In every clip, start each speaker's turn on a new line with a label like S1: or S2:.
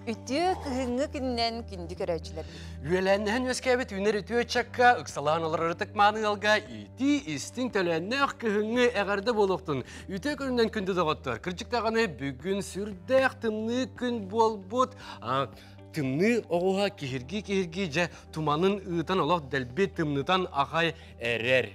S1: Ütü kıhıngı günden gündü görevciler.
S2: Üyelendiğin özkebet ünер ütü çakka, ıksalan olur artık manılga, iti istin tölenne kıhıngı eğerde boluktun. Ütü gününden gündü doğuttur. Kırcıktağını bugün sürdek tımlı gün bol bot. Tımlı oğuha kihirgi ce tumanın ııtan olaq delbi tımlıdan akay erer.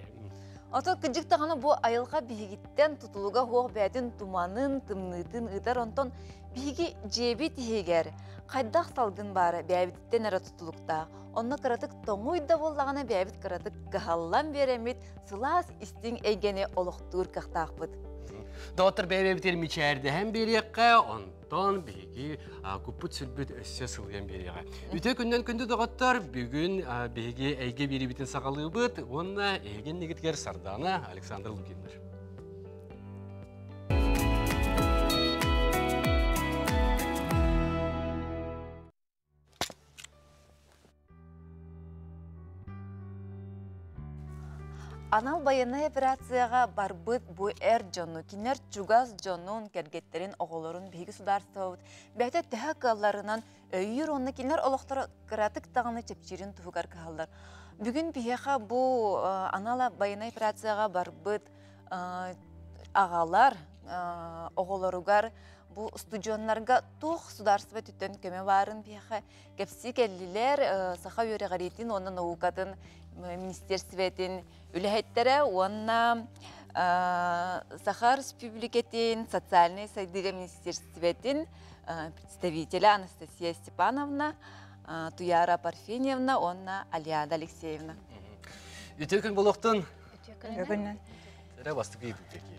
S1: Ото кыжык тағаны bu айылға бігіттен тұтылуға хоқ бәдін туманын, тымнытын ыдар онтон биги жеби тихегер. Қайдақ салгын бары бәбіттен әрі тұтылықта. Онны қыратық тоңуйда болағына бәбіт қыратық қығаллан беремет, сылас істің әйгені олықтуыр қақтақ бұд.
S2: Доктор бәбіттер мечәрді hem bir yakka, ondan biги kuput sülbüt össe sılgen bir yakka. Üte günden gündü doktor, bugün bigi eyge biri bitin sakalığı bıt, onunla eygen negitger sardana Aleksandr Lukinler.
S1: Анал баянай операцияға барбыт bu жону, кинер чугаз жонун кергеттерин оголорун биги сударстауыт. Бәйті тәхі қалларынан өйір онны кинер олықтары кыратык тағаны чепчирин туфугар калдар. Бүгін бияға bu анала баянай операцияға барбыт ағалар, оголоругар bu студионларга тух сударства түттен көме барын бияға кепси келлилер саха өре ғаритин, онын наукатын министерстветин үләһеттері, онна Сахар Республикатын социальный сайдыга министерстветин представителя Анастасия Степановна, Туяра Парфеньевна, онна Алиада Алексеевна.
S2: Ütөкін болуқтын?
S1: Ütөкіннен.
S2: Тәрі бастық ейді өтекі.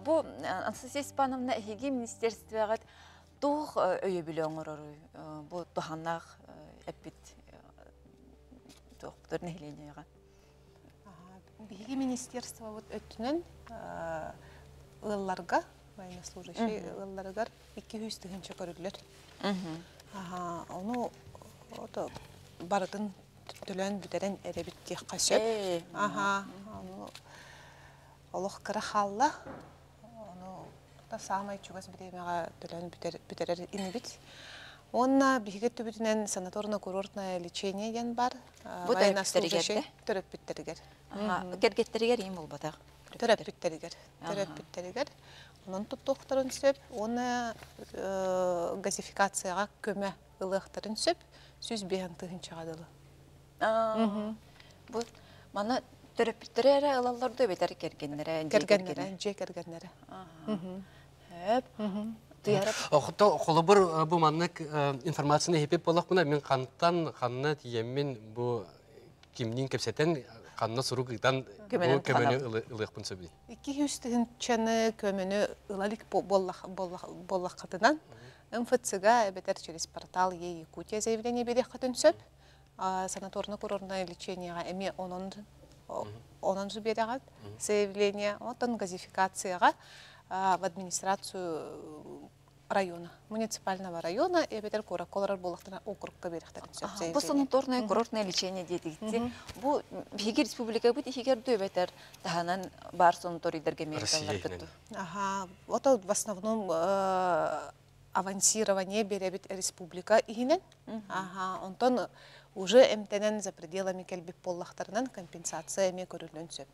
S1: Bu Анастасия Степановна әйге министерствеғат тух өйе білі оңырыр. Bu туханнақ әппет туқтыр нәхіленеға.
S3: Биги министерство өттінен ылларға, военнослужащий ылларығар 200 тыгынча көрілер. Оны бардын түлен бүтерен әребітке қашып. Олық кірі қалла. Оны самай чугас бідемеға түлен бүтерер инебіт. Онна биге түбітінен санаторно-курортное лечение ен бар.
S1: Бұ
S3: военнослужащий төрөп бүттерігер.
S1: Кергеттерігер ең бол батақ?
S3: Төрөп бүттерігер. Onun tuttuqtарын сөп, оны газификацияға көмі ылықтарын сөп, сүз бейін тұғын чағадылы.
S1: Бұл мана төрөп бүттерері ылаларды өбетер кергенлері?
S3: Кергенлері.
S2: Оқытта қолыбыр бұл маннық информацияны епеп болақ бұна, мен қанына тиеммен бұл кемнен кепсеттен қанына сұру қидан көмені ылықпын сөбей.
S3: 200 тыгынчаны көмені ылалик боллақ қатынан МФЦ-ға әбетер через портал Якутия заявление берек қатын сөп, санаторно-курортное лечениеға әме онын береғат заявление, отын газификацияға в администрацию района, муниципального района, и обетер колорар болақтына округка беректен сөп.
S1: Бұл санаторное курортное лечение дедігітте, бұл Беги республика бұд егер дөбетер тағанан бар санаторийлерге мерекалар күтті?
S3: Вот в основном авансирование беребет республика игінен. Онтон уже эмтенен за пределами келбіп боллақтарынан компенсация эме көрілін сөп.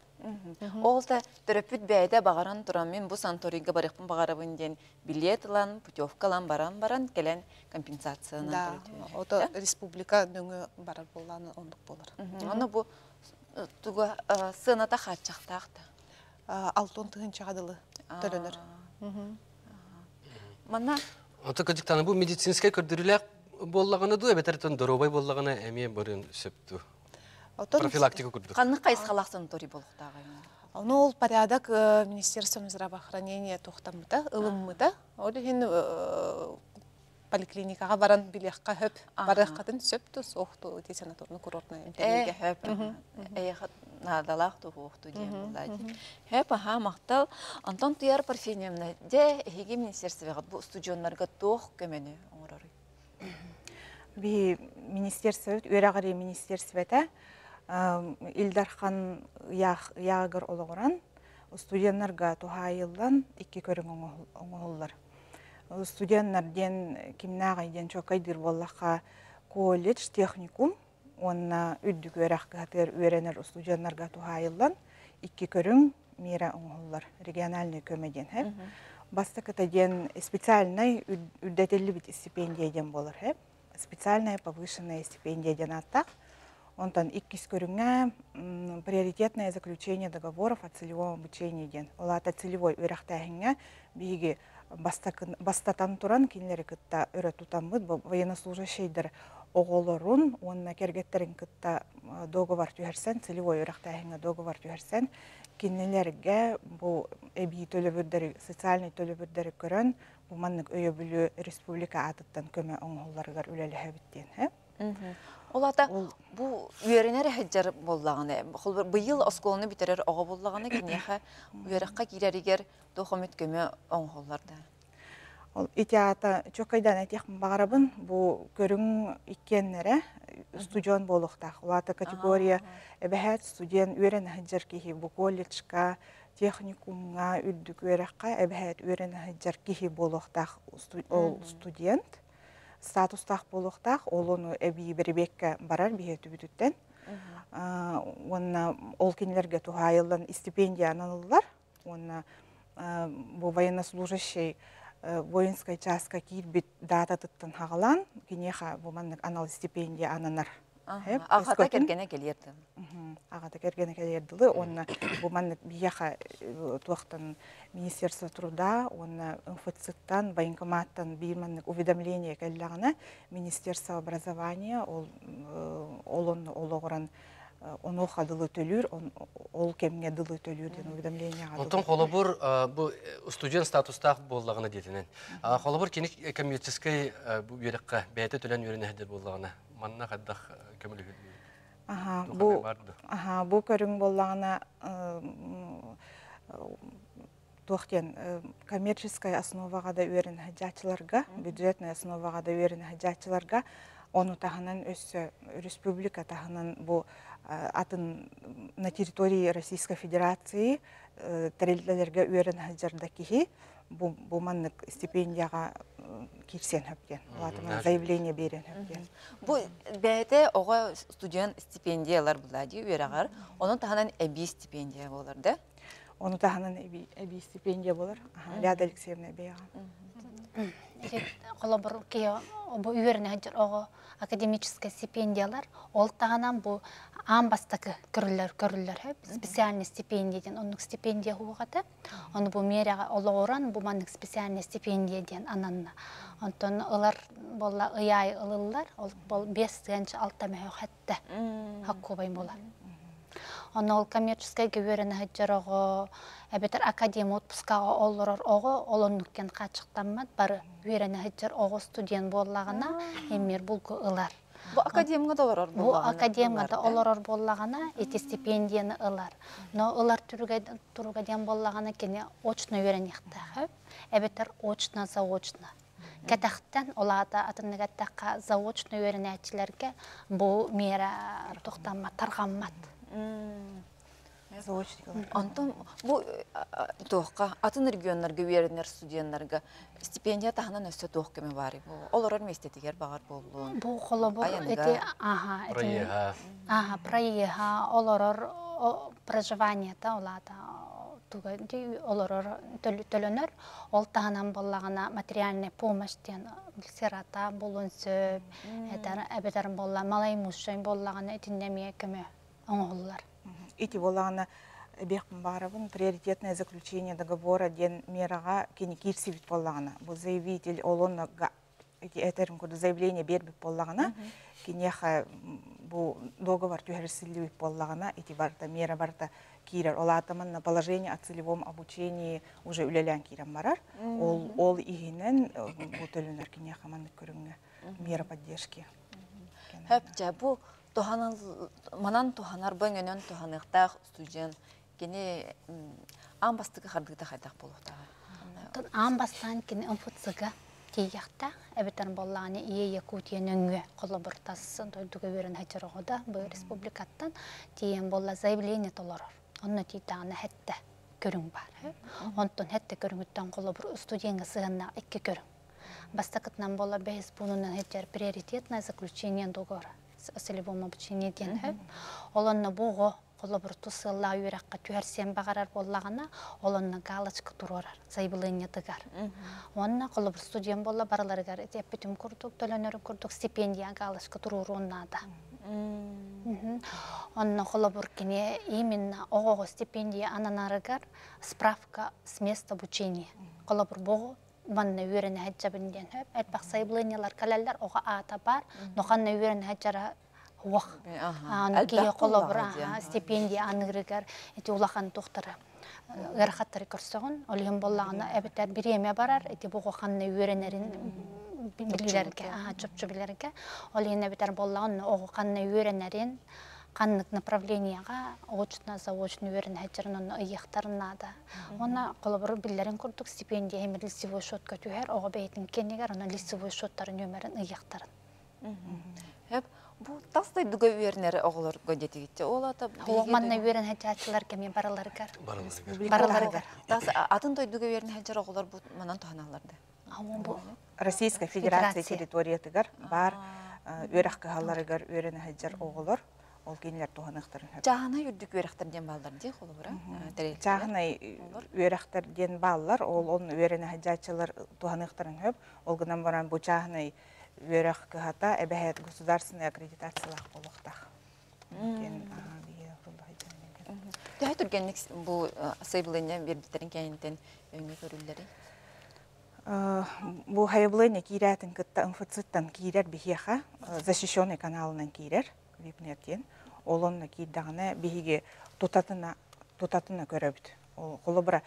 S1: Олта төрөпүт бәйді бағаран тұраммен бұл санаторийге барықпын бағарабын ден билет лан, путевкалан баран келен компенсацияны
S3: көрілді. Ота республика дөңі барар боланы ондық болар.
S1: Оны бұл туға сыната қатшақтақты?
S3: 6 тыгынчағадылы төлөнөр.
S1: Мана?
S2: Ота көдіктаны бұл медицинскай көрдірілер боллағаны ду, әбетәртін доробай боллағаны әме бұрын сөпту. Профилактика көрдір.
S1: Қанны қайыз қалақ санаторий болуқтағы?
S3: Оны ол порядок Министерством здравоохранения тоқтамыда, ылыммыда. Ол еген поликлиникаға баран билеққа хөп, барыққатын сөпту, соқты өте санаторно-курортное интернеге.
S1: Хөп, надалақты оқты дем болады. Хөп, мақтал. Антон Туяр Парфеньевна, де еге министерствеғат бұл студионларға тоқ көмені оңырары?
S4: Би министерство, өрағары министерствета Илдархан яғыр олығыран студенларға туға айылдан 2 көрің оңығылар. студенттар ден кимнага ден чокайдыр боллаха колледж, техникум, онна үддүк өрәхкәтер өрәнер студентларга тухайылдан 2 көрүң мира оңоллар региональный көмеден һәм баста кытаден специальный үддәтелли бит стипендия ден болар һәм специальная повышенная стипендия ден аттак. Онтан 2 көрүңгә приоритетное заключение договоров о целевом обучении ден. Олата целевой өрәхтәһиңгә биге бастатан туран кинләре кытта өрә тутамбыт военнослужащийдер оголорун онна кергеттерин кытта договор түһәрсән целевой өрәхтәһиңгә договор түһәрсән киннеләргә бу эби төлөбүддәр социальный төлөбүддәр көрән бу маннык өйө бүлү республика атыттан көмө оңолларга үләле биттен һә.
S1: Олата бу үйренер хаҗар боллаганы. Быйыл осколны битерер ага боллаганы кинеха үйрәккә кирәригер дохомет көмө оңолларда.
S4: Ол итяата чокайдан этих багарабын бу көрүң иккеннере студент болуктак. Олата категория эбәһәт студент үйрен хаҗар кихи бу колледжка, техникумга үддүк үйрәккә эбәһәт үйрен хаҗар кихи болуктак студент. Статустах болуктах олону эби бербекке барар биһетү бүтүттен. Онна ол кинлерге тухайылдан стипендия анылылар. Онна бу военнослужащий воинской частка кирбит дата тыттан хагалан кинеха бу маннык анал стипендия ананар.
S1: Агата кергене келерди.
S4: Агата кергене келерди. Онна бу маннык бияха туактан Министерство труда, онна МФЦ-тан, военкоматтан бир маннык уведомление келлагана Министерство образования олонну ологоран оно хадылы төлүр, ол кемге дылы төлүр деген уведомление гадылы.
S2: Онтон холобур бу студент статустах боллагына детинен. Холобур киник коммерческий бу юракка бәйте төлөн юренехдер боллагына. Манна каддах көмөлүгү.
S4: Бу көрүң боллагына туактен коммерческая основага да үйрен хаҗатчыларга, бюджетная основага да үйрен хаҗатчыларга ону таханан өссө республика таханан бу атын на территории Российской Федерации терилдерге үйрен хаҗарда кихи бу маннык стипендияга кирсен хөптен. Олатына заявление берен хөптен.
S1: Бу бәйте ога студент стипендиялар булади үйрәгәр. Onun таханан эби стипендия булар да.
S4: Onu tahanan ebi stipendiya bolar. Ляда Алексеевна бега.
S5: Колобур кея бу үйренә җир ого академическая стипендиялар ол таханан бу амбастакы көрүлләр специальный стипендияден onun стипендия хугата. Оны бу мерага олоран бу маннык специальный стипендияден ананна. Онтон алар болла ыяй ылылар, ол бол 5-6 хәтта хаккубай болар. Ол коммерческая геверена хаҗарого, әбетер академия отпускага олорор ого, олоннукен качыктанмат, бары үйренә хаҗар ого студент боллагына, эмер булгы ылар.
S1: Бу академияда да олорор
S5: Бу академияда олорор боллагына, эти стипендияны ылар. Но ылар тургаден боллагына кене очно үйренекте. Әбетер очно заочно. Кәтәхтән олада атыннагаттакка заочно үйренәчләргә бу мера токтанма тарганмат.
S1: Антон бу тоққа атын регионнарга үйренер студентларга стипендия таханан өссө тоқ кеме бар. Олорор местетигер багар болду.
S5: Бу холобор эти проеха олорор проживание та олада туга олорор төлөнөр ол таханан боллагына материальный помощьтен сирата болунсө эбетер болла малай мушын боллагына этиннеме кеме оңоллар.
S4: Эти боллагына бехпин барабын приоритетное заключение договора ден мерага кени кирсибит боллагына. Бу заявитель олонга этерин коду заявление бербип боллагына кинеха бу договор түһәрсилибит боллагына эти барта мера барта кирер олатаман на положение о целевом обучении уже үлелән кирен барар. Ол игенен бу төлөнөр кинеха манны көрүнгө мера поддержки.
S1: Хәпчә бу манан туханар бөңөнөн туханыктак студент кене амбастыгы хардыгы хайдак болукта.
S5: Амбастан кене МФЦга тиякта эбетен болланы ие Якутия нөңгө колобуртасын тойдуга берен хаҗарыгыда бу республикаттан тиен болла заявление толорор. Онны титаны хәтта көрүң бар. Онтон хәтта көрүңүттөн колобур студентга сыгынна 2 көрүң. бастакытынан бола бәйіз бұнынан хеджер приоритетное заключение договора о целевом обучении ден хөп. Олонна бұғы қолы бір тұсылла үйраққа түйерсен бағарар боллағына, олонна галочка тұрорар, заявление тыгар. Онна қолы бір студент болла бараларығар, әппетім күрдік, төлөнөрі күрдік, стипендия галочка тұрор оннада. Онна қолы бір кене именно оғығы стипендия ананарығар справка с места обучения. Қолы бір бұғы манна үйрені әджабінден хөп. Әлбақ заявлениялар кәләлдер оға ата бар, ноқанна үйрені әджара уақ. Кейі қолы бір стипендия анығырығар, әте улақан тоқтары. Ғарқаттары көрсіғын, олығын болағына әбіттер біреме барар, әте бұғы қанна үйренерін білгілерге, чөп-чөбілерге. Олығын әбіттер болағын, оғы қанна үйренерін, қанлық направленияға очно-заочно үйрен әджерін оны ұйықтарынады. Оны қолы бір білдерін көрдік стипендия емір лицевой шот көтуер, оғы бәйтін кенегер, оны лицевой шоттарын өмірін ұйықтарын.
S1: Бұл тастай дүгі үйерінері оғылар көндеті кетті. Ол ата...
S5: Оғманна үйрен әджатшылар кәмен бараларығар.
S1: Бараларығар. Атын той дүгі үйерін әджер оғылар бұл манан тұханаларды.
S4: Российская Федерация территориятыгар бар өрәқ кығаларығар үйрен әджер оғылар. Ол кейінлер туғанықтарын хөп.
S1: Жағына үрдік өрәқтірден балдар дей қолы бұра?
S4: Жағына өрәқтірден балдар, ол оның өрәні әджатшылар туғанықтарын хөп. Ол ғынан баран бұл жағына өрәқ кығата әбәхет государственный аккредитациялақ болуқтақ.
S1: Дәй түргенлік бұл сайбылыня бердіктерін кәйінтен өңі көрілдері?
S4: Бұл хайбылыня кейрәтін күтті инфоциттан кейрер бігеға, защищенный каналынан кейрер. Випнерден, олонна кейдағына бейге тұтатына көрөбіт. Қолы бұра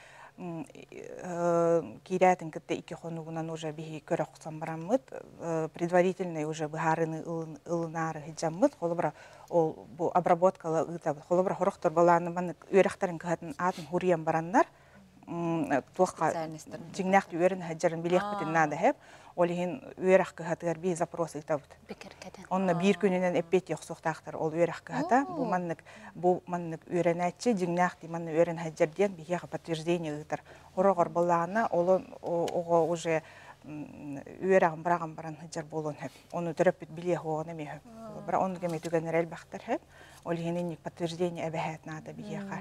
S4: кейрәтін күтті икі қонуғынан уже бейге көрі құсан барамыд, предварительный уже бұхарыны ылынары хиджамыд, қолы бұра бұл обработкалы ұйтабыд. Қолы бұра хорықтыр баланы баны өріқтарын күхатын атын хуриян бараннар, туаққа жіңнәқті өрін хаджарын білек бітін нады хеп, олығын өрәқ күхатығар бей запросы ұйтабыд. Онна бір күнінен әппет еқсуқтақтыр ол өрәқ күхата. Бұл маннық өрін әтші, жіңнәқті манны өрін хаджарден бейеға подтверждение ұйтыр. Орығыр болағына оғы уже өрәғын бірағын баран хаджар болуын хеп. Оны түріп біт біле хоғын әме хеп. Бірақ оны кәме түгенер әлбақтыр хеп. Олығын подтверждение әбәхәт нады бейеға.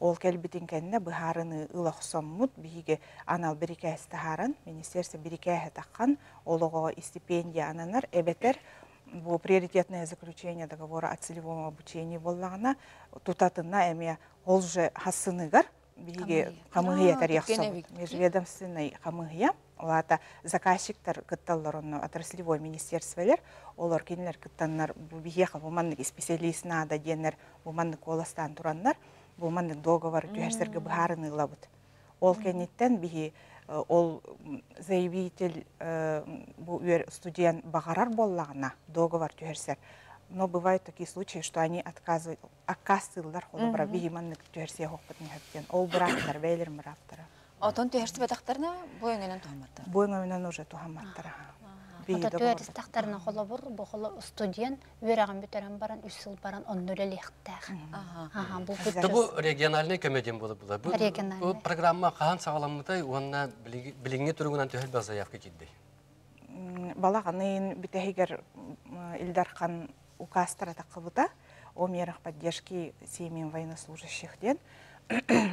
S4: Ол кәлбітін кәніне бұхарыны ұлақ соммут бейге анал бірікәсі тахарын, министерство бірікәсі таққан, олығы стипендия ананар әбәтер бұл приоритетное заключение договора о целевом обучении болағына тұтатына әме ол же хассыныгар бейге қамығия тарих сом, межведомственный қамығия. Олата заказчиктар кытталлар онно отраслевой министерстволер, олар кенелер кыттаннар бүйеға бұманнык специалист нада денер бұманнык оластан тураннар, бұманнык договор түйерсерге бұхарын ұлабыд. Ол кенеттен бейі ол заявитель студент бағарар боллағына договор түйерсер. Но бывают такие случаи, что они отказывают, аккасылдар, холы бұра бейі маннык түйерсе хоқпытын хөптен. Ол бұрақтар, бәйлер мұраптары.
S1: Отон түйерсі бәдақтарына бойыңынан туғаматтар?
S4: Бойыңынан уже туғаматтар.
S5: Ота түйерістақтарына қолы бұр, бұл қолы студент, өрағын бүтерін баран, үсіл баран, onun өлелі еқтәғ.
S2: Бұл региональный комедиям болды бұла. Бұл программа қаған сағаламыдай, онына біліңе тұрғынан түйел база яқы кедді?
S4: Балағанын бітәйгер Илдархан указтара тақыбыда, о мерах поддержки семьям военнослужащих-ден.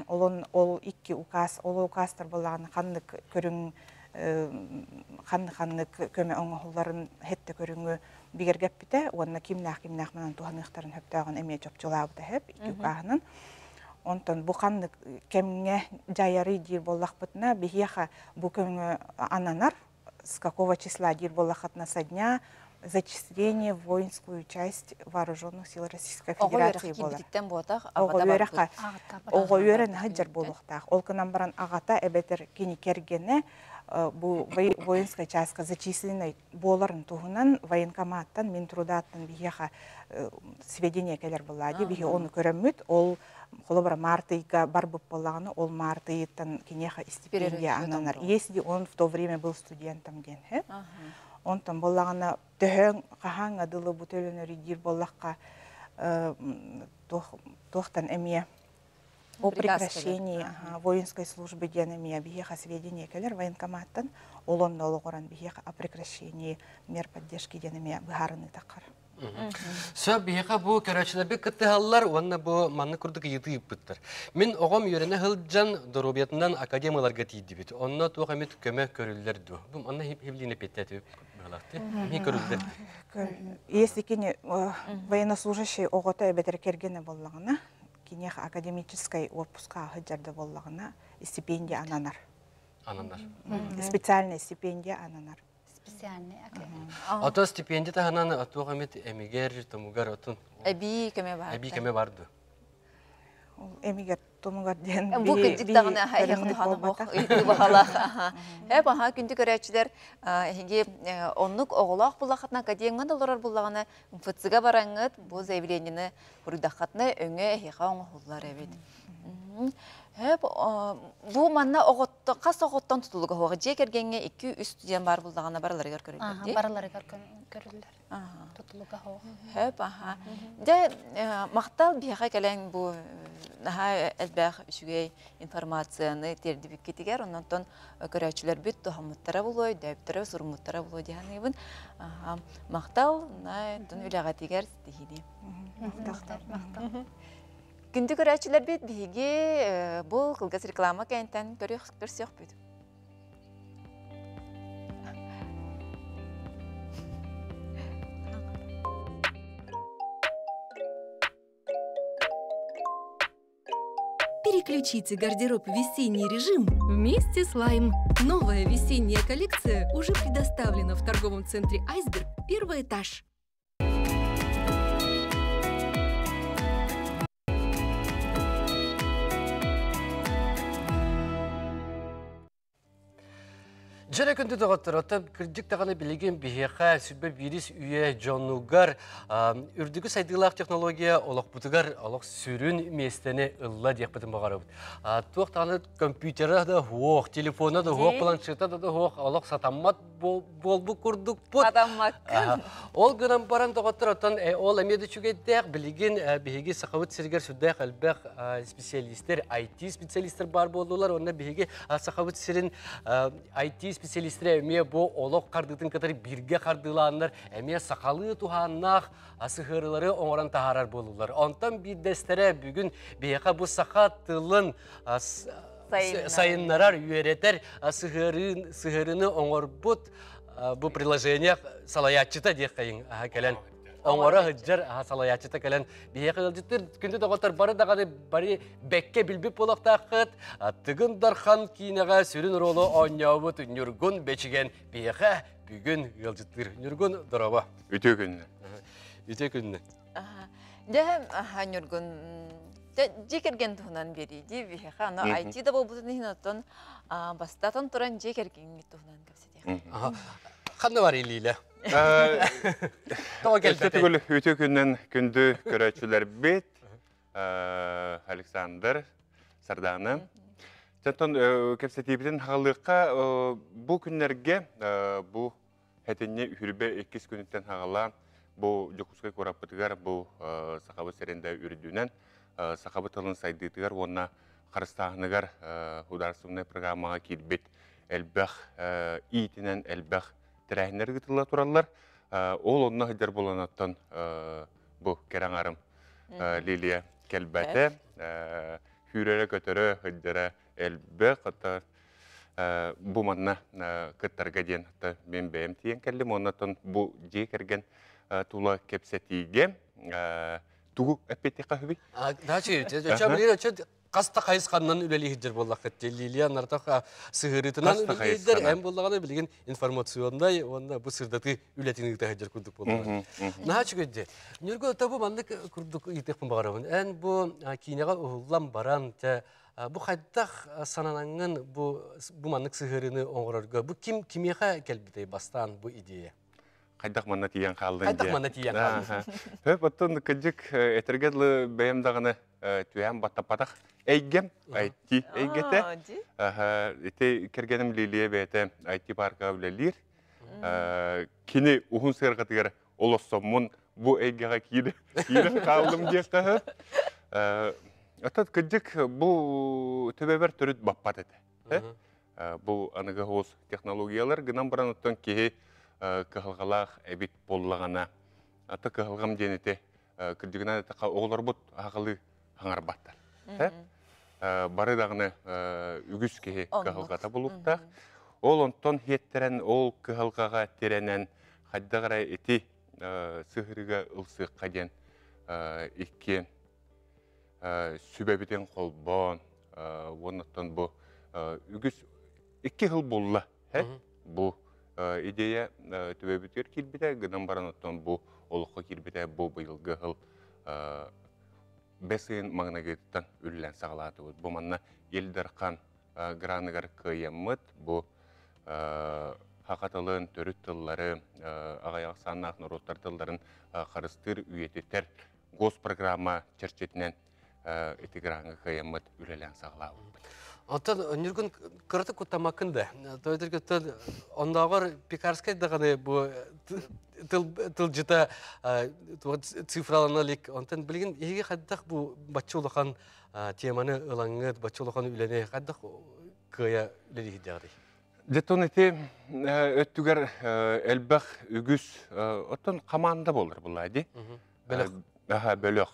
S4: Ол икки указ, ол указтар болағаны қанлық көрің, қанлық көмі оңғыларын хетті көріңі бігергеп біті, онына кимнақ манан туғанықтарын хөптіғын әме жопчылабыда хеп, икки уқағының. Онтан бұл қанлық кеміңе жайары дир болақ бұтына, бігеға бұл көмі ананар, с какого числа дир болақатна со дня, зачисление в воинскую часть вооруженных сил Российской Федерации было. Оғы өрін ғаджар болуқтақ. Ол кынан баран ағата әбетер кені кергені бұл воинская частьқа зачисленный боларын туғынан военкоматтан, Минтрудаттан бігеға сведения келер болады. Біге оны көріммет, ол қолы бір мартыйға бар бұп болағаны, ол мартыйттан кенеға стипендия ананар. Если он в то время был студентом ден. Онтан болағына төһің қаһаң адылы бұтөлінері дир болаққа тоқтан әмие О прекращении воинской службы денемия бихеха сведения келер военкоматтан олон ологоран бихеха о прекращении мер поддержки денемия бихарыны такар.
S2: Сө бияка бу көрәчләрбе кытыһаллар, онна бу манны курдык йыты йыппыттар. Мен огом йөренә хылҗан доробиятынан академияларга тиде бит. Онна туга мет көмө көрүлләр ду. Бу манны хиблине петтәтеп балакты. Ми көрүлдер.
S4: Если кине военнослужащий огота бетер кергене боллагына, кинех академической отпуска хыҗарда боллагына стипендия ананар.
S2: Анандар.
S4: Специальная стипендия ананар.
S5: Специальный.
S2: Ото стипендия таханан туга мет эмигер томугар отун.
S1: Әби кеме бар.
S2: Әби кеме барды.
S4: Эмигер томугар ден
S1: Бу кыжыктагына хайгын ханы бок ыйты бахала. Баха күндү көрәчләр хиге онлук оголак булахатна академияга доллар буллагана МФЦга бараңыт бу заявлениене бурдахатны өңө хига оңгуллар эбит. Бу манна оготто кас оготтон тутулуга хога же кергенге 2-3 студент бар булдагана барларга көрүлдү.
S5: Барларга көрүлдүр. Тутулуга хога.
S1: Де мактал бияга келен бу наха элбах үсүгей информацияны тердибик кетигер, оннан көрәчләр бит тохамыттара булой, дөптөрө сурмуттара булой дигәнебен. Мактал на дун үләгә тигәр дигиди.
S5: Мактал.
S1: Күндү көрәчләр бит биге бу кылгас реклама кәнтән көрсөк бит.
S6: Переключите гардероб в весенний режим вместе с Лайм. Новая весенняя коллекция уже предоставлена в торговом центре «Айсберг», первый этаж.
S2: Жара күнді доғаттыр, отап кірдік тағаны білеген бейеқа сүрбе вирус үйе жонугар үрдігі сайдығылақ технология олық бұтығар олық сүрін местені ұлла дейк бітім бағары бұд. Туақ тағаны компьютері да хоқ, телефоны да хоқ, планшеті да хоқ, олық сатаммат болбу күрдік бұд.
S1: Сатаммат күн.
S2: Ол ғынан баран доғаттыр, отан ол әмеді чүгейдек білеген бейеге сақауыт сіргер сүрдәк әлбәқ специалистер, IT специалистер бар болдылар, онына бейеге сақауыт сірін IT специалисттер әме бұ олық қардытын қатары бірге қардыланылар, әме сақалы туғаннақ асығырылары оңыран тағарар болулар. Онтан биддестері бүгін бейеқа бұ сақа тылын сайынларар үйеретер сығырыны оңыр бұд бұ приложение салаятчыта дек қайын кәлін. Оңора хыджар салаятчыта кәлін бейеқа ғылжыттыр күнді доғатар бары дағаны бары бәкке білбіп болақтақыт тығын дархан кейінеға сүрін ролы ойнауыт нүргін бәчіген бейеқа бүгін ғылжыттыр. Нүргін дұрава.
S7: Үте күнні.
S2: Үте күнні.
S1: Де нүргін жекерген тұғынан берейді бейеқа. IT-да бұл бұтын хинаттан бастатын тұран жекерген тұғынан көпседек.
S2: Қанды бар елейлі?
S7: Түгіл өте күннен күнді көрәтшілер бет Александр Сарданы. Жаттан кәпсетейбітін хағалыққа бұл күнлерге бұл әтенне үрбе 2 күніттен хағалан бұл жоқұсқай көраппытығар бұл сақабы сәренді үрдуінен сақабы тылын сайдығытығар онына қарыстағынығар ударсымны программаға келбет әлбәқ иетінен әлбәқ тәрәхінер ғытылы тұралар. Ол онына хыдар боланаттан бұл керен арым Лилия кәлбәті хүрері көтірі хыдары әлбі қытар бұл манна қыттарға ден мен бәйім тиен кәлім. Оннаттан бұл жек әрген тула кепсетиге туғу әппетті қағыби?
S2: Қаста қайысқаннан үлелі хиджер болақ әтті. Лилия нартақ сығырытынан үлелі хиджер әм болағаны білген информациондай, онда бұл сырдаты үлетінігді хиджер күрдік болағаны. Наға чүгедде, нүргі өтабы маңдық күрдік етекпін бағарауын. Ән бұл кейінеға ұғылан баран, бұл қайдақ сананаңын бұл маңдық сығырыны оңғырарға. Бұл кімеға кәлбідей бастан бұл идея?
S7: Қайдақ манна тиен қалдың.
S2: Қайдақ манна тиен қалдың.
S7: Хөп, оттын күджік әтіргедлі бәйімдағыны түйән баттападақ әйгем, айти әйгеті. Эте кергенім Лилия бәйті айти парқа білелер. Кені ұғын сығырғатығар олысымын бұл әйгеға кейді қалдым дек қағып. Атат кыджык бу төбөбөр төрүт баппат эте. Бу аныга хоз технологиялар гынан баран оттон кеһи кыһылгалаах эбит боллагана. Ата кыһылгам денете кырдыгына эте оголорбут агылы хаңарбаттар. Бары дагыны үгүс кеһи кыһылгата булуктак. Ол онтон хеттерен ол кыһылгага теренен хаддагара эти сыһырыга ылсыакка ден икки сүбәбитен колбон оннотон бу үгүс икки хыл булла бу идея төбөбүтөр кирбите гынан бараноттон бу олукка кирбите бу быйылгы хыл бесин магнагыттан үллен сагалаты бу манна элдеркан граныгар кыйыммыт бу хакатылын төрүт тыллары агаяк санак нороттар тылларын карыстыр үйететер госпрограмма черчетинен этиграңы кыйыммыт үлелен сагалабы.
S2: Оттан өнүргүн кырты кутамакында. Тойдыргыттан ондагыр пекарскай даганы бу тыл жыта цифраланалык. Онтан билген эге каддак бу баччулукан теманы ылаңыт, баччулукан үлене каддак кыя леди жагы.
S7: Жетон эти өттүгөр элбах үгүс оттон команда болор булайды. Бөлөк.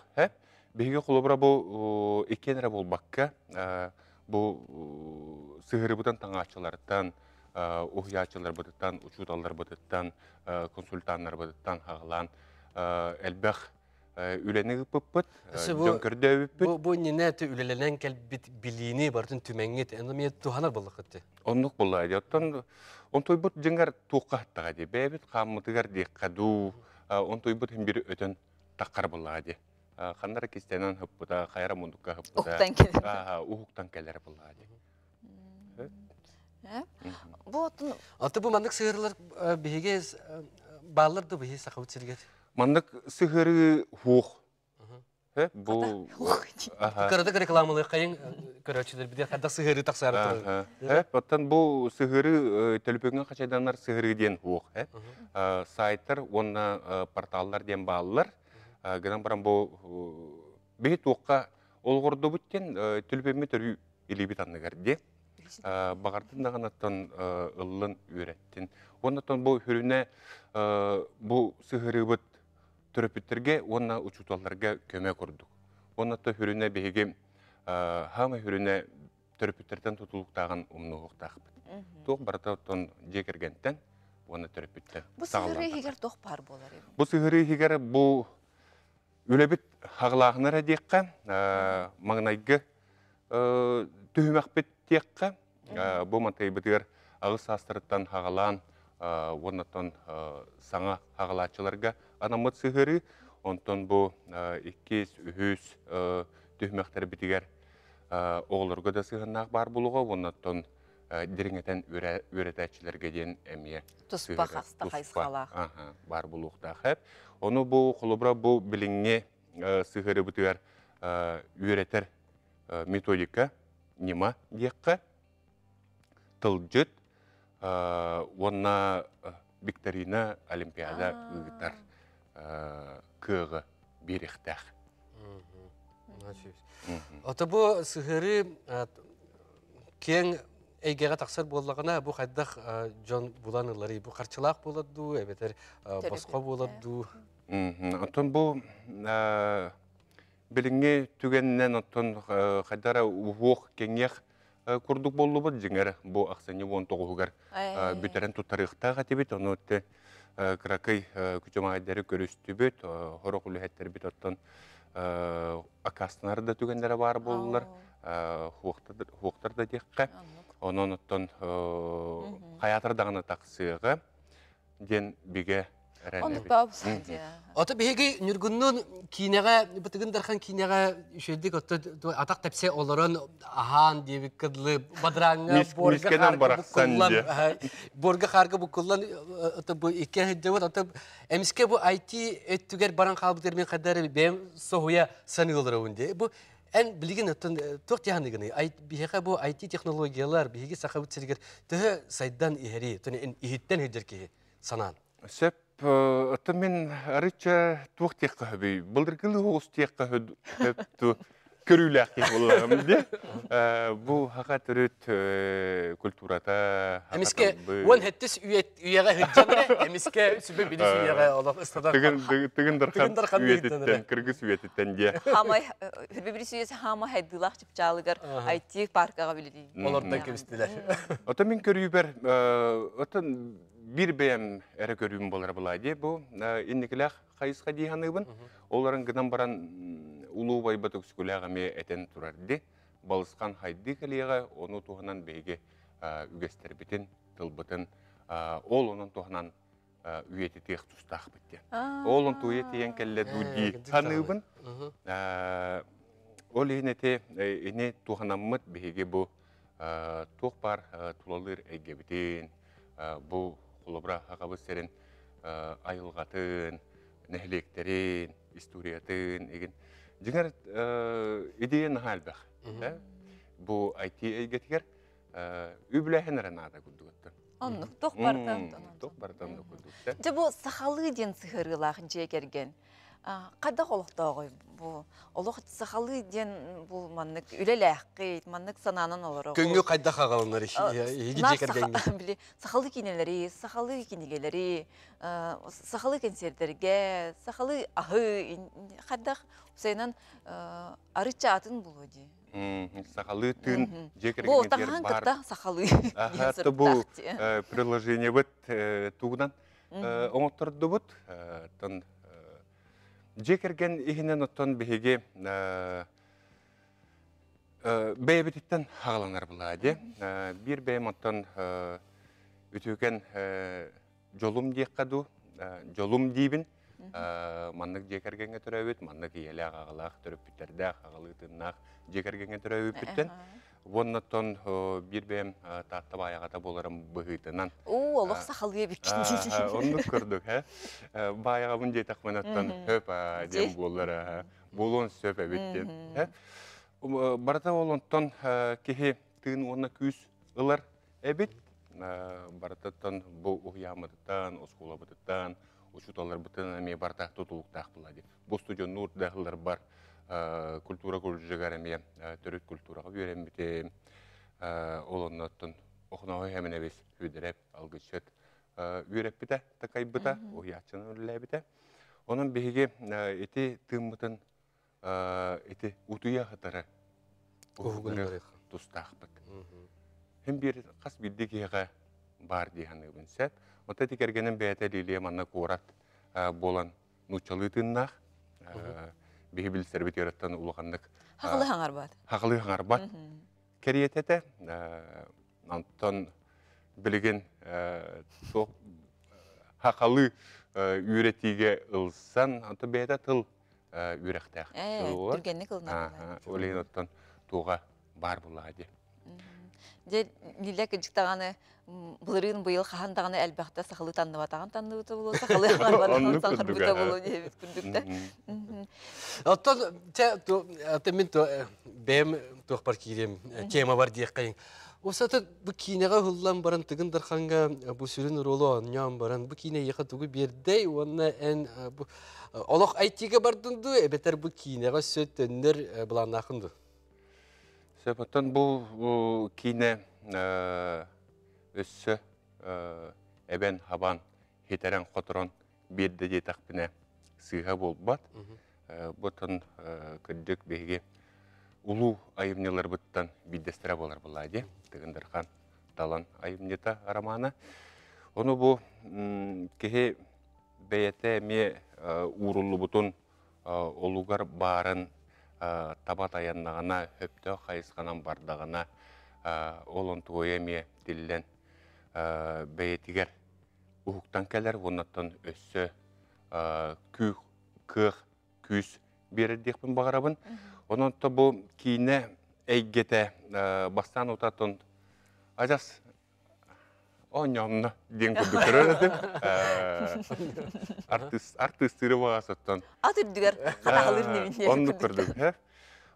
S7: Биги кулубра бу экенере болбакка бу сыгырыбытан таңачылардан, ухячылар бытыттан, учуталар бытыттан, консультанттар бытыттан хагылан элбах үлени ыппыт, жөнкөрдө үппүт.
S2: Бу ненети үлеленен келбит билини бартын түмеңет, эми туханар болдукты.
S7: Оннук булайды. Оттон онтойбут жыңгар тууккаттага ди, бебит каммытыгар деккаду, онтойбут бир өтөн таккар булайды. Хандар кистенен хыппыта, хайра мундукка хыппыта. Ухуктан келер булады.
S2: Аты бу мандык сыгырлар биге балларды биге сакабыт сиргет.
S7: Мандык сыгыры хух. Бу
S2: Кырдык рекламалар кайын көрөчүлөр биде кадак сыгыры таксары.
S7: Оттан бу сыгыры телефонга качайданар сыгыры ден хух. Сайттар, онна порталлар ден баллар. Гынан баран бу бейт уққа олғырды бүттен түлбеме түрі илебет анныгарды. Бағардын дағанаттан ұлын үйреттін. Оннаттан бу хүріне бу сығыры бұт түріпіттерге, онна учуталарға көме көрдік. Оннатта хүріне бейге хама хүріне түріпіттерден тұтылықтаған ұмнығықтақ бұд. Тоқ барата оттан жекергенттен, онна түріпіттер.
S1: Бу сығыры хигер тоқ бар болар ебі?
S7: Бу сығыры хигер бу үлебит хағылағынар әдекқа, маңнайғы түйімәқпет текқа, бұл мантай бітігер ағыз астырыттан хағылан, оннаттан саңа хағылачыларға анамыт сығыры, онтан бұл 2-3 түйімәқтер бітігер оғылырға да сығынақ бар болуға, оннаттан деріңетен өретәчілерге ден әмие
S1: Тұспақ аста қайсқалақ.
S7: Бар болуқтақ әп. Оны бұл құлыбыра бұл біліңе сығыры бұтығар өретер методика нема деққа тылжыт, онна Викторина Олимпиада ұғытар кығы беріқтәқ.
S2: Ата бұл сығыры кен Эйгеға тақсар болағына бұл қайдақ жон бұланылары бұл қарчылақ болады, әбетер басқа болады.
S7: Оттон бұл біліңе түгеннен оттон қайдара ұғық кеңеқ күрдік болу бұд жеңер бұл ақсаны 19-ғығар бүтерін тұттарықтаға тебет. Оны өтті қырақай күчемағайдары көрісті бөт, ғырық үліхеттер бет оттон акастынары да түгендері бар болулар, хуқтар да деққа. Onun ottun hayatırdağına taksığı den bige
S1: rene. Onu babu sadece.
S2: Ata bege nürgünün kinege bıtıgın darkan kinege şöyle otta atak tepse olaran ahan diye bir kıdlı badrangı borga karga bu kullan ata bu iki heccevat ata emske bu IT ettüger baran kalbı termin kadar benim sohuya sanıyorlar önce bu en bilgin ottun çok cihanlıgını biheka bu IT teknolojiyalar biheki sakabıt serger tühe saydan iheri tüne ihitten heccer ki sanan.
S7: Sep Otta men arıca tuğ tekka höbey. Bıldırgılı hoğuz tekka höbtü көрүләк буллагым ди. Бу хака төрөт культурата
S2: Эмиске он хеттис үйеге хыджамре, эмиске сүбе билис үйеге олох ыстадар.
S7: Тыгын дырхан үйететтен, кыргыз үйететтен де.
S1: Хамай хүрбебирис үйесі хама хайдылақ чыпчалыгар айтик паркаға биледи.
S2: Олардан кебистилер.
S7: Ото мен көрүбер, отон bir beyem ere görüyüm bolar bulaydı. Bu innikilak kayıska dihanıbın. Onların gıdan baran ulu bayba töksükülağa me eten turardı. Balıskan haydi keliyağa onu tuhanan beyge ügester bitin, tılbıtın. Ol onun tuhanan üyeti tiyek tustaq bitti. Olun tuyeti yen kelle dudi hanıbın. Ol inete ine tuhanamıt beyge bu tuğpar tulalır ege bitin. Bu Kulubra hakabız serin ayılgatın, nehlekterin, istoriyatın, egin. Jıgar ideya nahal bak. Bu IT eygetiger übleheneren ada güldügüttün.
S1: Onluk, toqbardan.
S7: Toqbardan da güldügüttün.
S1: Je bu saxalı den sıhırılaq jekergen. Qada qoloqtağıy bu. Oloq saxalı den bu manныk ülelaqqit, manныk sananan olur.
S2: Köngü qayda xağalınlar işi.
S1: Bili saxalı kineleri, saxalı kinigeleri, saxalı konsertlerge, saxalı ahı qada Hüseynan arıça atın buludi.
S7: Saxalı tın jekergen
S1: Bu
S7: yer
S1: tahan
S7: бар.
S1: kıta saxalı.
S7: Hatta bu приложение бит тугдан оңоттырды бут. Тон Jekergen ihinen otton bihege beybetitten hağalanar bulaydı. Bir beyim otton ütüken jolum diyekkadu, jolum dibin. Manlık jekergenge türevit, manlık iyele ağalaq türüp biterde ağalıtınnak jekergenge türevit bitten. Ondan bir beyim tahta bayağıda bolarım bıhıtınan.
S1: Oloq saxalıya bikin.
S7: Onu gördük. Bayağımın jetakmanattan höp dem bollara. Bolon söpe bitten. Barata olondan kehe tığın ona küs ılar ebit. Baratadan bu uhyamadıdan, oskolabadıdan, uçutalar bıtınan eme barata tutuluqtaq buladı. Bu stüdyo nur dağılar bar. Kultura kulcugar eme törüt kulturaga öğrenbite. Olondan oxunağı hemen eves hüderep algıçet. Üyerep bite, takay bita, uhyatçının öyle bite. Onun behige eti tığımıtın eti utuya hıtara. Uğunları tustaq bit. Hem bir qas bildik yağa bar diyanı binset. Ota tikergenin beyete liliye manna kurat bolan nuçalıtınnak. Behi bil serbet yarattan uluğanlık.
S1: Haqlı hangarbat.
S7: Haqlı hangarbat. Keriyetete Anton bilgin haqalı üretige ılsan anta beyta tıl ürekte.
S1: Türgenlik ılnar.
S7: Oleyin ottan tuğa bar buladı.
S1: Je nilek jıktağını bulurun bu yıl qahandağını elbaqta saxalı tanıvatağın tanıvatı bulu, saxalı hangarbat sanqarbuta bulu debit kündükte.
S2: Ottan temin bem toqbar kirem kema var diye qayın. O satı bu kinege hullan baran tıgın darxanga bu sürün rolo nyam baran bu kine yaqa tugu birde ona en bu oloq aytiga bardındı beter bu kinege sötönler bulanaqındı.
S7: Sebatan bu kine össü eben haban heteren qotron birde de taqpine sığha bolbat. Botan kıddık bege ulu ayımneler buttan bidestere bolar bulaydı. Tıgındarxan talan ayımneta aramana. Onu bu kehe beyete me urullu butun olugar barın tabat ayannağına höptö qayısqanan bardağına olon tuğaya me dillen beyetiger uhuktan keler onattan össü kığ küs bererdekpin bağırabın. Onun da bu kine eygete bastan otatın ajas onyamna den kudukörördüm. Artistleri bağısattan.
S1: Atırdıgar qarahalır nevinde.
S7: Onu kurduk.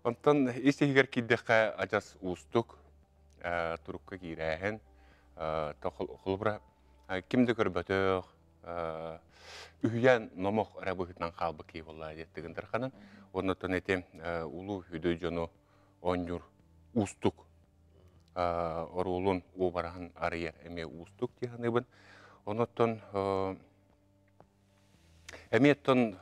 S7: Ondan istehiger kiddekka ajas ustuk turukka girehen. Toqulbra kimde körbötök ühyen nomoq arabıhıtnan qalbı ki vallahi ettigindir xanın. Оннотон эти улу хүдө жону онюр устук орулун убарахан арыяр эме устук тиханыбын. Оннотон эметтон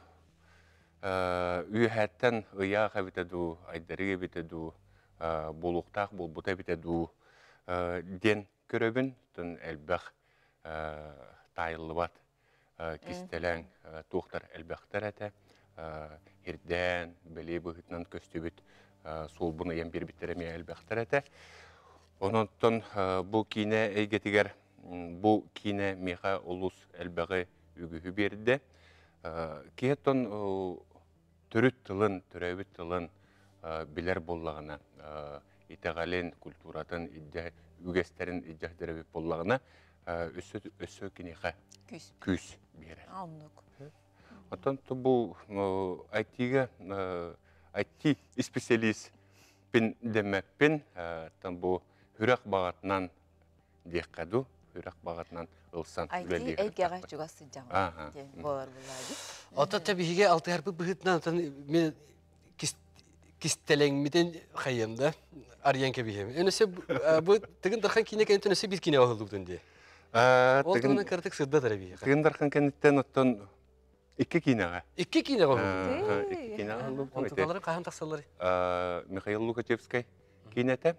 S7: үйәттен ыяға бітеду, айдарыға бітеду, болуқтақ болбута бітеду ден көрөбін, түн әлбәқ тайылы бат, кистеләң туқтар әлбәқтар әті, ерден, бәлей бұғытынан көсті бүт, сол бұны ем бір біттереме әлбәқтар әті. Онықтан бұл кейіне әйгетігер, бұл кейіне меға олыс әлбәғі үгігі берді. Кейеттон түріт тылын, түрәбіт тылын білер боллағына, итеғален культуратын, үгестерін иджахдырабит боллағына өссө кенеға күс берер. Отон бұл IT специалист пен демәппен бұл хүрәк бағатынан деққаду, хүрәк бағатынан ылсан.
S1: IT әйгеға жүгасы жаңа болар бұлады.
S2: Ота табиғиге алты әрбі бұғытынан мен кистелеңмеден қайымда ариян кәбейім. Өнесі бұл тігін дарқан кейіне кәнеттен өсе бір кейіне оғылдың де. Ол тұғынан кәрдік сұрда дарабиға.
S7: Тігін дарқан кәнеттен оттан Икки кинаға.
S2: Икки кинаға бұл?
S7: Икки кинаға бұл.
S2: Онтығалары қаған тақсалары?
S7: Михаил Лукачевскай кинеті.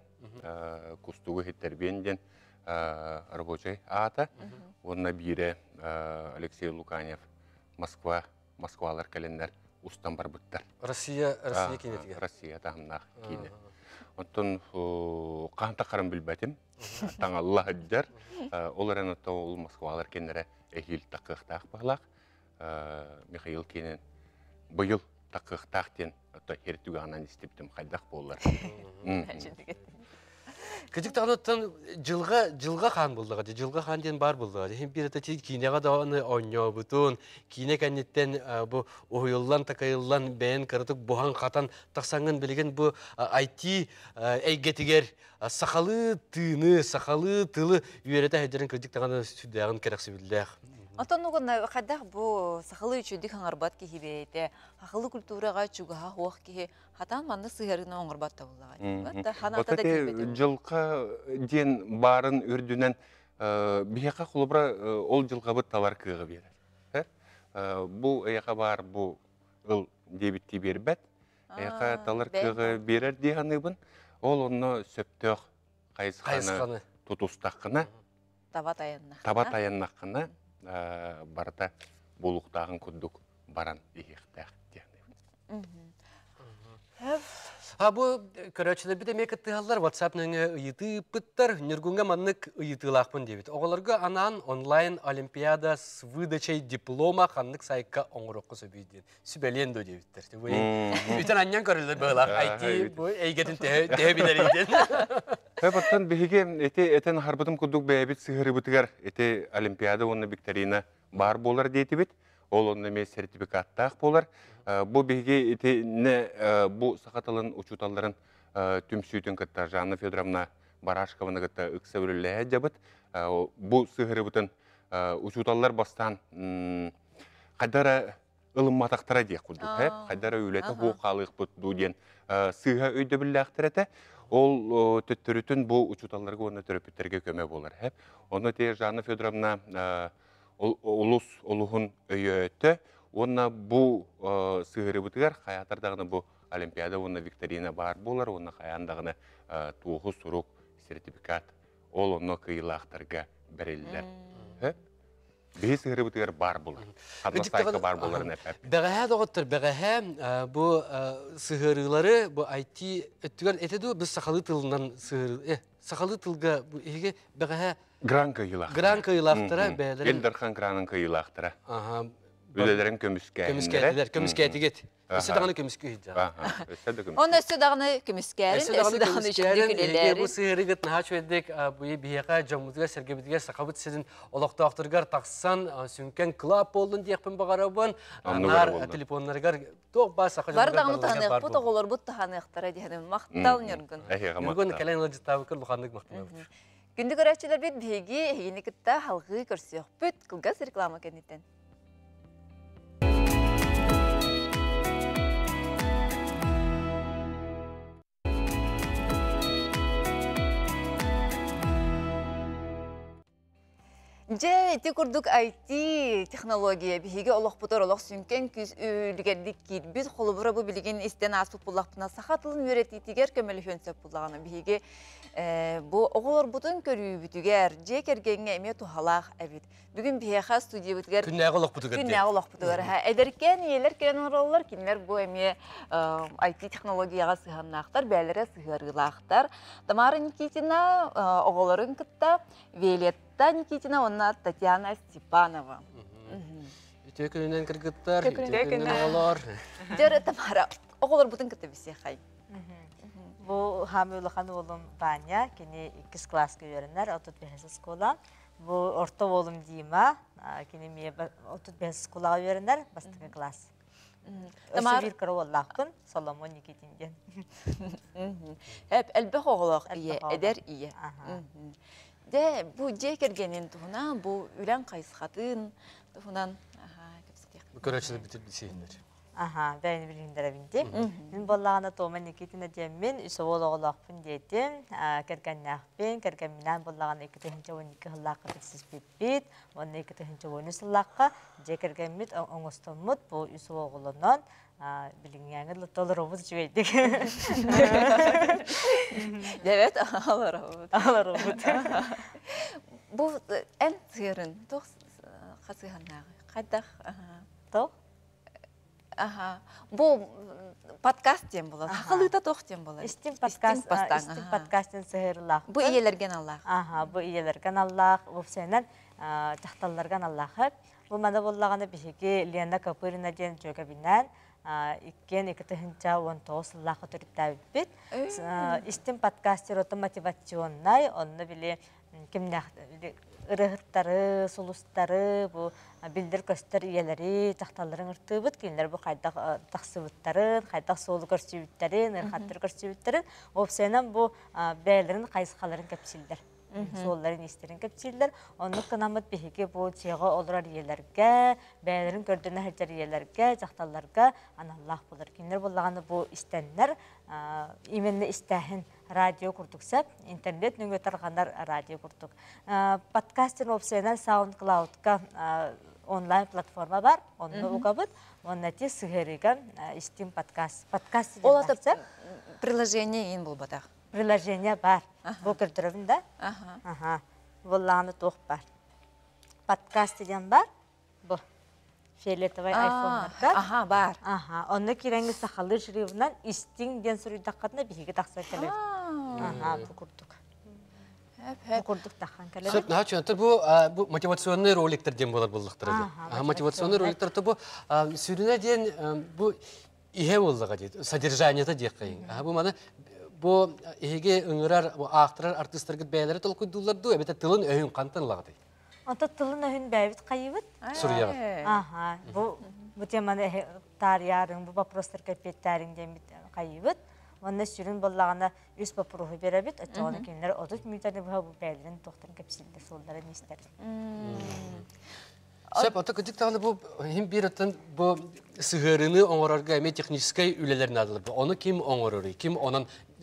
S7: Кустуғы хеттербенден рабочий ата. Онна бире Алексей Луканев. Москвалар кәленлер устан бар бұттар.
S2: Россия кинетіге?
S7: Россия тағымнақ кине. Онтын қаған таққарын білбәтім. Таң Аллах әджар. Оларын отта ол Москвалар кәнлері әйіл тақықтақ бағлақ. Михаил Кенен бұйыл тақықтақтен хертуге анан істептім қайдақ болар.
S2: Күдік тағыноттан жылға қан болдыға, жылға қан ден бар болдыға. Бір әтәті кейнеға дауаны ойно бұтын, кейне кәнеттен бұл ойыллан, тақайыллан бәйін қарытық бұған қатан тақсаңын білген бұл IT әйгетігер сақалы тыны, сақалы тылы үйереті әйдерін күдік тағаны сүддәғын кәрәқсі білдәқ.
S1: Антон нугунна хадах бу сахалы үчүди хаңарбат ки хибейте хахалы культурага чугаха хуак ки хатан манды сыгырына оңорбат табылага. Бата ханата да кибете.
S7: Жылка ден барын үрдүнен бияка кулубра ол жылга бут талар кыгы берер. Бу аяка бар бу ыл дебитти бербет. Аяка талар кыгы берер дегенибин. Ол онно сөптөк кайсыканы тутустакына табат аяннакына барда болуқтағын күндік баран ехтәқ дегенде.
S2: Бұл көрәтшілер біде мекеттіғалар WhatsApp-нің ұйыты бұттар, нергунға маннық ұйытылақпын дебет. Оғаларға анан онлайн олимпиада с выдачей диплома қанлық сайыққа оңырыққы сөбейден. Сүбәлен дөй дебеттер. Үйтін аннан көрілді бұғылақ. IT әйгетін тәе білер еден.
S7: Баттан беге этен харбытым күндік бәйбет сығыры бұтығар. Эте олимпиада онны викторина бар болар дейті бет. Ол онны ме сертификаттақ болар. Бұл беге бұл сақатылын учуталарын түмсүйтін кітті Жанна Федоровна Барашкованы кітті үксі өрілі жабыт. Бұл сығыры бұтын учуталар бастан қайдара ылым матақтара дейк күрдік. Қайдара өлеті бұл қалық бұт дуден сыға өйді білі ақтыреті. Ол төттірітін бұл учуталарға оны түріпіттерге көме болар. Оны те Жанна Федоровна улус олуғын өйеті. Онна бұл сығыры бұтығар, қаятардағыны бұл олимпиада, онна викторина бар болар, онна қаяндағыны туғы сұруқ сертификат, ол онна қиылақтарға бәрелілер. Бей сығыры бұтығар бар болар. Қадмастайқы бар боларын әпәп.
S2: Бәғәһә доғыттыр, бәғәһә бұл сығырылары, бұл IT өттігер, әтеді біз сақалы тылынан сығыры, сақалы тылға бәғәһә
S7: Гран
S2: қиылақтыра бәлірін.
S7: Елдерхан гранын қиылақтыра. Үлелерін
S2: көміскәтілер, көміскәтігет. Өсі дағыны көміскәйді.
S1: Оны өсі дағыны көміскәрін, өсі дағыны үшінді күлелерін.
S2: Бұл сығыры ғыт наға чөйдік, бұй бейеға жамудыға, сәргебедіге, сақабыт сізін олақты-ақтырғар тақсан, сүнкен клап болдың дейекпін бағарабын. Нар телефонларығар тоқ ба сақы
S1: бар дағыны тағынық, бұт оғылар бұт тағынықтары дейінің мақтал нөргін.
S2: Нөргін кәлен ұлжыттағы кір бұқандық мақтал өбір.
S1: Күнді көрәтшілер бет бейге ені күтті халғы көрсіяқ бүт күлгіз реклама кәнеттен. Же те курдук IT технология биһиге олох бутор олох сүнкен күз үлгәрлик килбит холубура бу билген истен асып буллапна сахатылын өретитигер көмөлөһөн сөп буллаганы биһиге бу оголор бутун көрүүбүтүгер же кергенге эме тухалах эбит. Бүгүн биһиха студия бүтүгер
S2: Күннәгы олох бутугар.
S1: күннәгы олох бутугар. Эдеркен елер келен ороллар кинлер бу эме IT технологияга сыганнактар, бәлере сыгарылактар. Тамара Никитина оголорун кытта Виолетта Никитина, онна Татьяна Степанова.
S2: Төкөннән кыргыттар,
S1: Төкөннән
S2: төкөннән олар.
S1: Жары Тамара, оголор бутун кытта бисе хай.
S8: Бу хамылыхан олым Ваня, кини 2 класска үйренер, 35 школа. Бу орто олым Дима, кини ме 35 школага үйренер, бастыгы класс.
S1: Тамар
S8: Өсү бир оллакпын, Соломон Никитинден.
S1: Hep elbek oğlak iyi, eder iyi. De bu je kergenin tuhuna, bu ülen kayıshatın tuhunan.
S2: Bu körəçlə bitirdisinlər.
S8: Aha, ben birindere bindi. Min bollağına Toma Nikitina diyemin, üsovol oğlakpın dedim. Kerkennakpın, kerkenminan bollağına 2-12 hıllakı bitsiz bitbit. Onun 2-13 hıllakı, je kerkenmit, oğustomut, bu üsovol oğlunan. Bilingyanı lütolurumuz cüveydik.
S1: Evet, alırımız. Bu en sığırın, tox kasıhannağı, kaddak.
S8: Tox?
S1: Aha, bu podcast diyem bular. Haqalıta tox diyem bular.
S8: İstim podcast'ın sığırlaq.
S1: Bu iyelergen Allah.
S8: Aha, bu iyelergen Allah, bu senen tahtallargan Allah hep. Bu mada bollağına bişiki Lena Kapırina diyen çoğu binen. İkken 2-19 yıllığa törüptü bit. İstim podcast'ı rota motivasyonlay, onu bile kimler ırıhıtları, sulusları, bu bildir göster üyeleri, tahtalların ırtığı bit. Kimler bu kaydak taksıvıtların, kaydak solu görsüvütlerin, ırıhattır görsüvütlerin. O senen bu beylerin kayısqaların kapsildir. Solların isterin kapsildir. Onu kınamat bihiki bu çeğe olur üyelerge, beylerin gördüğüne hercer üyelerge, tahtallarga anallah bulur. Kimler bollağını bu istenler, imenle istehin radyo kurduk sep, internet nüngü tarğanlar radyo kurduk. Podcast'ın opsiyonel SoundCloud'ga online platforma var, onu uğabıt. Onun eti sığırıgan istim podcast.
S1: Ola da приложение ен bulbataq.
S8: Приложение бар. Bu kırdırımda. Bollağını toq var. Podcast edен бар. Bu. Фиолетовый iPhone'larda.
S1: Aha, var.
S8: Onu kirengi sahalı şırıvından istin den sürüydaqatına bihiga taqsa keler. Bu kurduk. Bu kurduk taqan keler.
S2: Söp, naha çöntür bu motivasyonlu rolikler diyen bolar bulduktur. Motivasyonlu rolikler bu sürüne diyen bu ihe olduğa deydi. Sadirjaniyata deyik kayın. Bu mana bu ihege ıngırar, bu aktırar, artistler beyleri tol koydular du, ebete tılın öğün kantanlağı deydi.
S8: Anta tılın öğün bəyvit qayıvıt.
S2: Suriyağa.
S8: Bu temanı tariyarın, bu vaproslar kapetlerin demit qayıvıt. Onda sürün bollağına üst vapruhu berabit, açığına kimler 30 minutlarını bu bəylerin toxtарын kapsildi, solların isterin.
S2: Söp, ata küçük tağlı bu hem bir atan bu sığırını oңорорга эме технический үлелерин адылып. Onu kim oңорорый, kim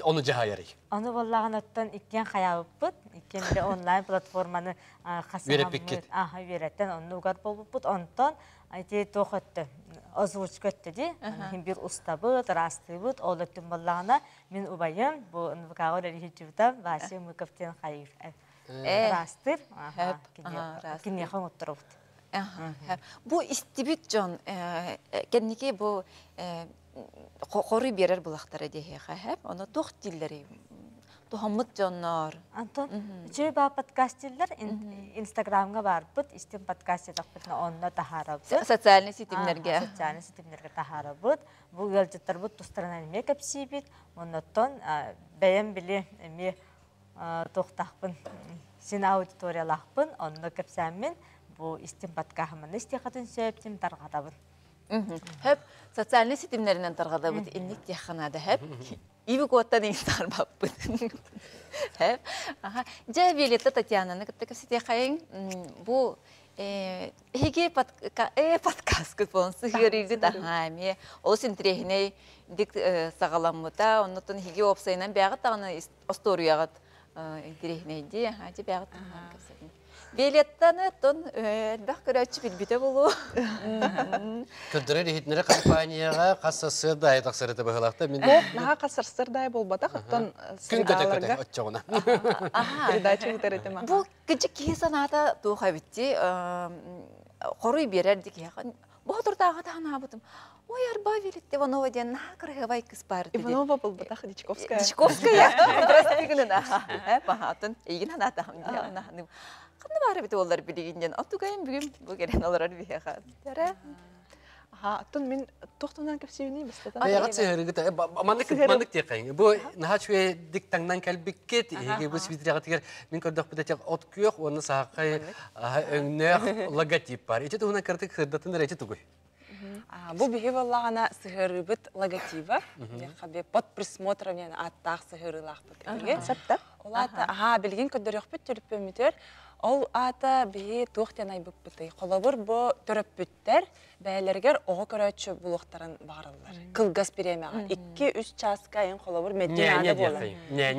S2: onu jahayarый?
S8: Onu bollağın ottan ikken xayabıpıt, ikken de online platformanı
S2: Verepikket.
S8: Veretten onu ugar boluput, ondan ayte toxatты, oзвучка etdi di. Hem bir ustabıt, rastlıbıt, oğlattım bollağına min ubayım, bu nvkağı rejitüvdan, Vasya Mıkıften xayır. Rastır, kinne xonutturubut.
S1: Bu istibit John, kendiki bu koru birer bulakları diye hep, onu tox dilleri, tohamut Johnlar.
S8: Anton, çöy bağ podcastiller Instagram'a var bud, istim podcast edakbetine onunla taharabud.
S1: Sosyal sitemlerge.
S8: Sosyal sitemlerge taharabud. Bu yolcutlar bud tustaran elime kapsibit. Ondan beğen bile emi toxtaqbın, sin auditoriyalaqbın, onunla kapsamin. Bu istim podcast'ımın istihadın söyleyeyim tarqadabın.
S1: Hep sosyal sitemlerinden tarqadabın, inlik diyxanada hep. İyi bir koddan insan bakbın. Hep. Ja Violetta Tatyana'nı kıttık siteyxayın bu hege podcast kıpon sığırıgı da hami. O sintrehine dik sağlamıda ondan hege opsayından bəğət tağını istoriyağıt intrehine diye. Hacı bəğət tağını kapsadın. Билеттаны тон элбэх көрөчү билбите болу.
S2: Көддөрөр ихитнері компанияға қассасы да айтақ сырыты бұғылақты.
S4: Наға қасырсырдай болбата, құттан
S2: Күн көтек отчоғына.
S4: передача өтереті ма.
S1: Бу кыжык кие саната туха битти. Хоруй берерди кие. Бу туртага тана бутум. Ой, арба билетте Иванова ден крыгавай кыспар.
S4: Иванова болбата, Дичковская.
S1: Дичковская. Здравствуйте. Бахатын. Ийин ханата хамдия. Кандай бары бит олар билигинден. Атугайым бүгүн бу керен олар бияга. Тара.
S4: Аттан мен тоқтынан көпсевіне бастатан.
S2: Аяғат сығырығыта, мандық тек Бұл нағачуе диктаңнан кәлбіккет, бұл свитрияға тегер мен көрдіқ бұда тек от күйек, оны сағақай өңнеқ логотип бар. Ечет ұғына кірдік қырдатындар әчет ұғой.
S9: Бұл бігі болағана сығырыбыт логотипі. Под присмотром аттақ сығырылақ бұд.
S4: Сәттап?
S9: Ол аты, білген көдірек бұд түріп бөмітер. Ол ата бігі туқтен ай бұд бұды. Қолабыр бұл түріп бүттер. Бәлергер оғы көрәтші бұлықтарын бағырылар. Қылғас беремеға. 2-3 часқа ең қолабыр мәдинады болы. Не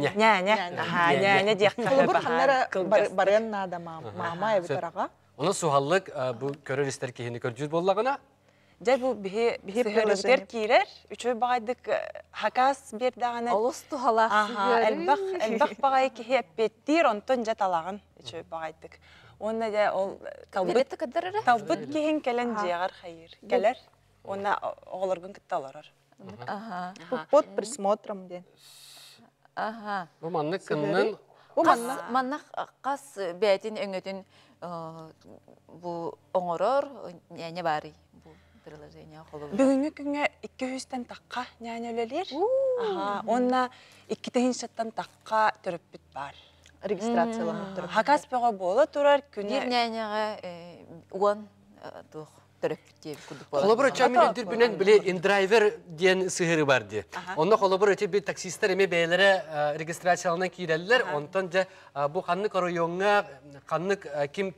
S9: дейік.
S4: Қолабыр қанлары барен нада мама әбітер аға?
S2: Оны суғаллық бұл көрілістер кейіні көрджіз болағына?
S9: Жай бұл бігі сығырықтер кейрер. Үші бағайдық хакас бердіғаны.
S1: Олысты халақ сығыры.
S9: Әлбақ бағай кейі әппеттір, онтын жат алағын. Үші бағайдық. Онна да ол талбыт кейін кәлін жеғар қайыр. Кәлер, онна оғылырғын күтті аларар.
S4: Под присмотром ден.
S2: Бұл маннық кіннің...
S1: Маннақ қас бәйтін өңетін бұл оңырыр, не бары?
S9: Бүгінгі күнге 200-тен таққа няне өлелер. Онна 2-тен шаттан таққа түріп бүт бар.
S4: Регистрацияланып тұрып.
S9: Хакас бөға болы тұрар күні...
S1: Bir няняға уан түріп бүттеп күдік болады.
S2: Қолабыр өте мен өндір бүнен біле индрайвер ден сығыры бар де. Онда қолабыр өте бір таксистер еме бәйлері регистрациялынан кейрелілер. Онтан жа бұл қаннық оройоңға, қаннық кім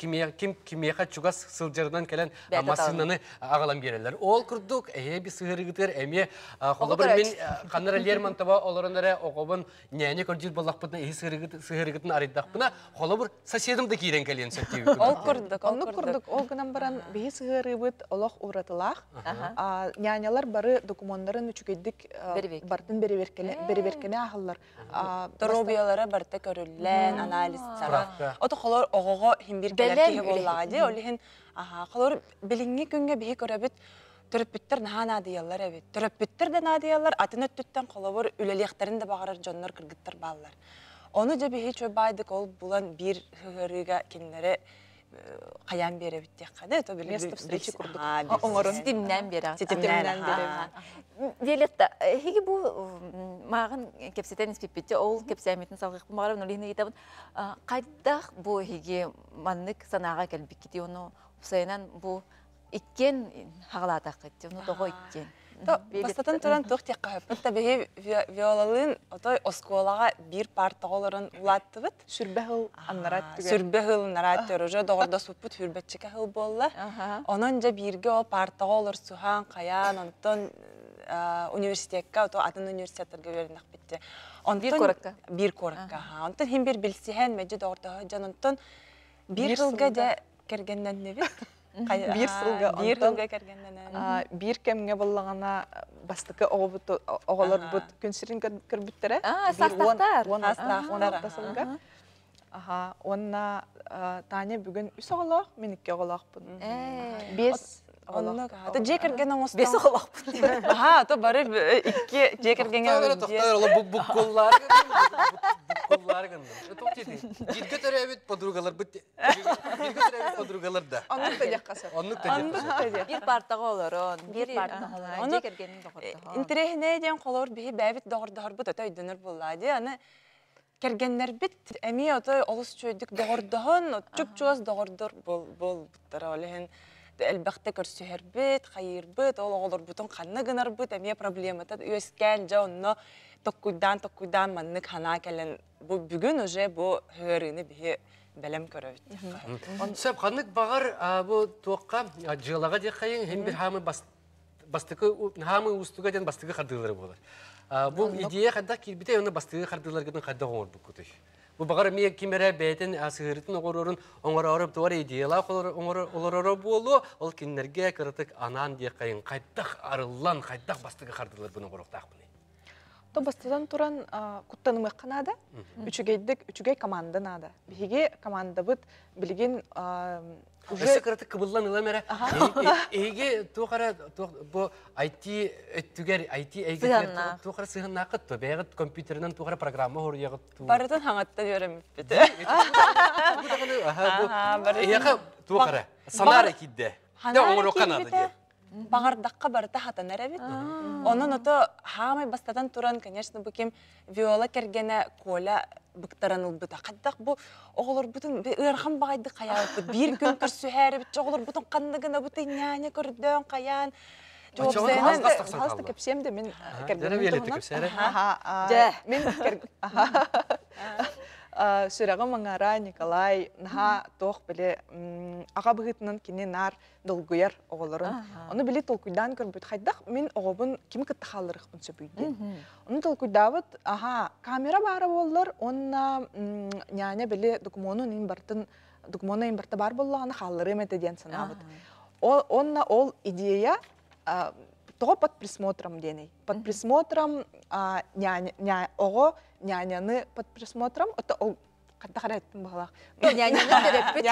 S2: кимеға чугас сылжарынан кәлін масынаны ағалан берелер. Ол күрдік, бір сығыры күтер, әме қолабыр мен қаннар әлер мантаба оларынары оғабын нәне көрдер болақ бұдың сығыры күтін аридақ бұна, қолабыр соседімді кейрен кәлен сөттеу.
S9: Ол күрдік.
S4: Ол күнан баран бейі сығыры бұд олақ ұратылақ. Нянялар бары документтарын үчігедік бартын береберкене ағылар.
S9: Дробиялары барты көрілен, анализ сара. Оты қолар оғыға химбір келер боллағады. Олығын қолар біліңгі күнге бейі көрәбіт түріппіттер наға надиялар әбет. Түріппіттер де надиялар, атын өттіттен қолабыр үлелияқтарын да бағарар жонлар кіргіттір балылар. Оны да бейі чөй байдық ол бұлан бір ғырыға кенлері қаян бере біттек қады.
S4: Место встречи күрдік.
S1: Сетімнен бері.
S9: Сетімнен бері.
S1: Велетта, хеге бұл мағын кепсетен іспеппетте, ол кепсәметін салғық бұмағарым нөлігіне кетабын. Қайдақ бұл хеге маннық санаға кәлбік кете, оны ұсайынан бұл иккен хағалатақ кетті, оны тоғы иккен.
S9: Бастатын тұран тұқ тек қағып. Табиғи виолалын осколаға бір парта оларын ұлатты бұд.
S4: Сүрбәғыл аннарат түгер.
S9: Сүрбәғыл нарат түгер. Уже доғырда сұппыт хүрбәтчікі ғыл болы. Onun ja birge o parta olur suhan, kayan, ondan üniversiteye, o adın üniversitelerge verilmek bitti.
S1: Bir korakka?
S9: Bir korakka. Ondan hem bir bilsihen, mecid orada can ondan bir yılga da kergenden ne bit?
S4: Bir yılga
S9: kergenden.
S4: Bir kemge bollağına bastıkı oğulur bud günsirin kırbüttere.
S1: Sastaqtar.
S4: Sastaqtar. Aha, onna tane bugün üç oğulaq, men iki oğulaq bud. Beş oğulaq.
S9: Hatta cekergenen olsun.
S1: Beş oğulaq bud.
S9: Aha, to bari iki cekergenen olsun.
S2: Bu kollar gındım. Çok ciddi. Gidge törevit podrugalar bitti. Gidge törevit podrugalar da.
S4: Onluk da yakası.
S2: Onluk da yakası.
S1: Bir partağı olur on.
S9: Bir partağı olur.
S1: Cekergenin doğurdu.
S9: İnterehine ediyen kolor bihi bäbit doğurdu bu da ödünür bulladı. Yani kergenler bit emi oto olus çöydük doğurduğun çup-çuaz doğurdur bol butlara olehin elbette körsüher bit, hayır bit, olur butun kanına gınar bit emi problemi tad üyesken ja onu tokkuydan manlık hana kelen bu bugün oje bu hörünü bihi belem körövit.
S2: Söp kanlık bağır bu tuğqa jığlağa dekayın hem bir hamı bastıkı hamı ustuga den bastıkı kardığları bolar. Bu ideya kadar ki bir de onu bastığı kardılar kadar kadar olur bu kutuş. Bu bakar mi kimere beyten asırtın oğurun oğurarıp duvar ideyalar oğurarı bolu ol kinlerge kırtık anan diye kayın kaydak arılan kaydak bastığı kardılar bunu koruktak bunu.
S9: То бастадан туран куттаным ыкканада, үчүгей команда нада. Биге команда бит билген
S2: Уже кырtık kıbıllan ılamere. Ege tuğara bu IT tüger IT egeler tuğara sığınna kıttı. Beğet kompüterinden tuğara programı oraya kıttı.
S9: Барытын хаңаттан öğrenip bite.
S2: Eğer tuğara sanar kidde. Ne olur o Kanada diye.
S9: Бағардаққа барыта хатанар әбет. Onun ото хамай бастадан туран, конечно, bu kim viola кергене коля быктараныл быта. Қаддақ bu оғылыр бұтын ырхан бағайды қаяып бұт. Bir gün күрсүхәрі бит, оғылыр бұтын қандығына бұты няне көрден қаян. Халысты кепсем де мен кергенім Сүрәгә маңара Николай наха тоқ біле аға бұғытынан кене нар долгуяр оғылырын. Оны біле толкуйдан көрбіт қайдақ, мен оғыбын кем кітті қалырық бұн сөбүйді. Оны толкуйдавыт, камера бары болылар, онына няне біле докумону ең барты бар болылағаны қалырым әті ден санабыд. Онына ол идея тоғы под присмотром деней. Под присмотром оғы няняны под присмотром, это ол қаттақар әттім бағалақ.
S1: Няняны көреппет?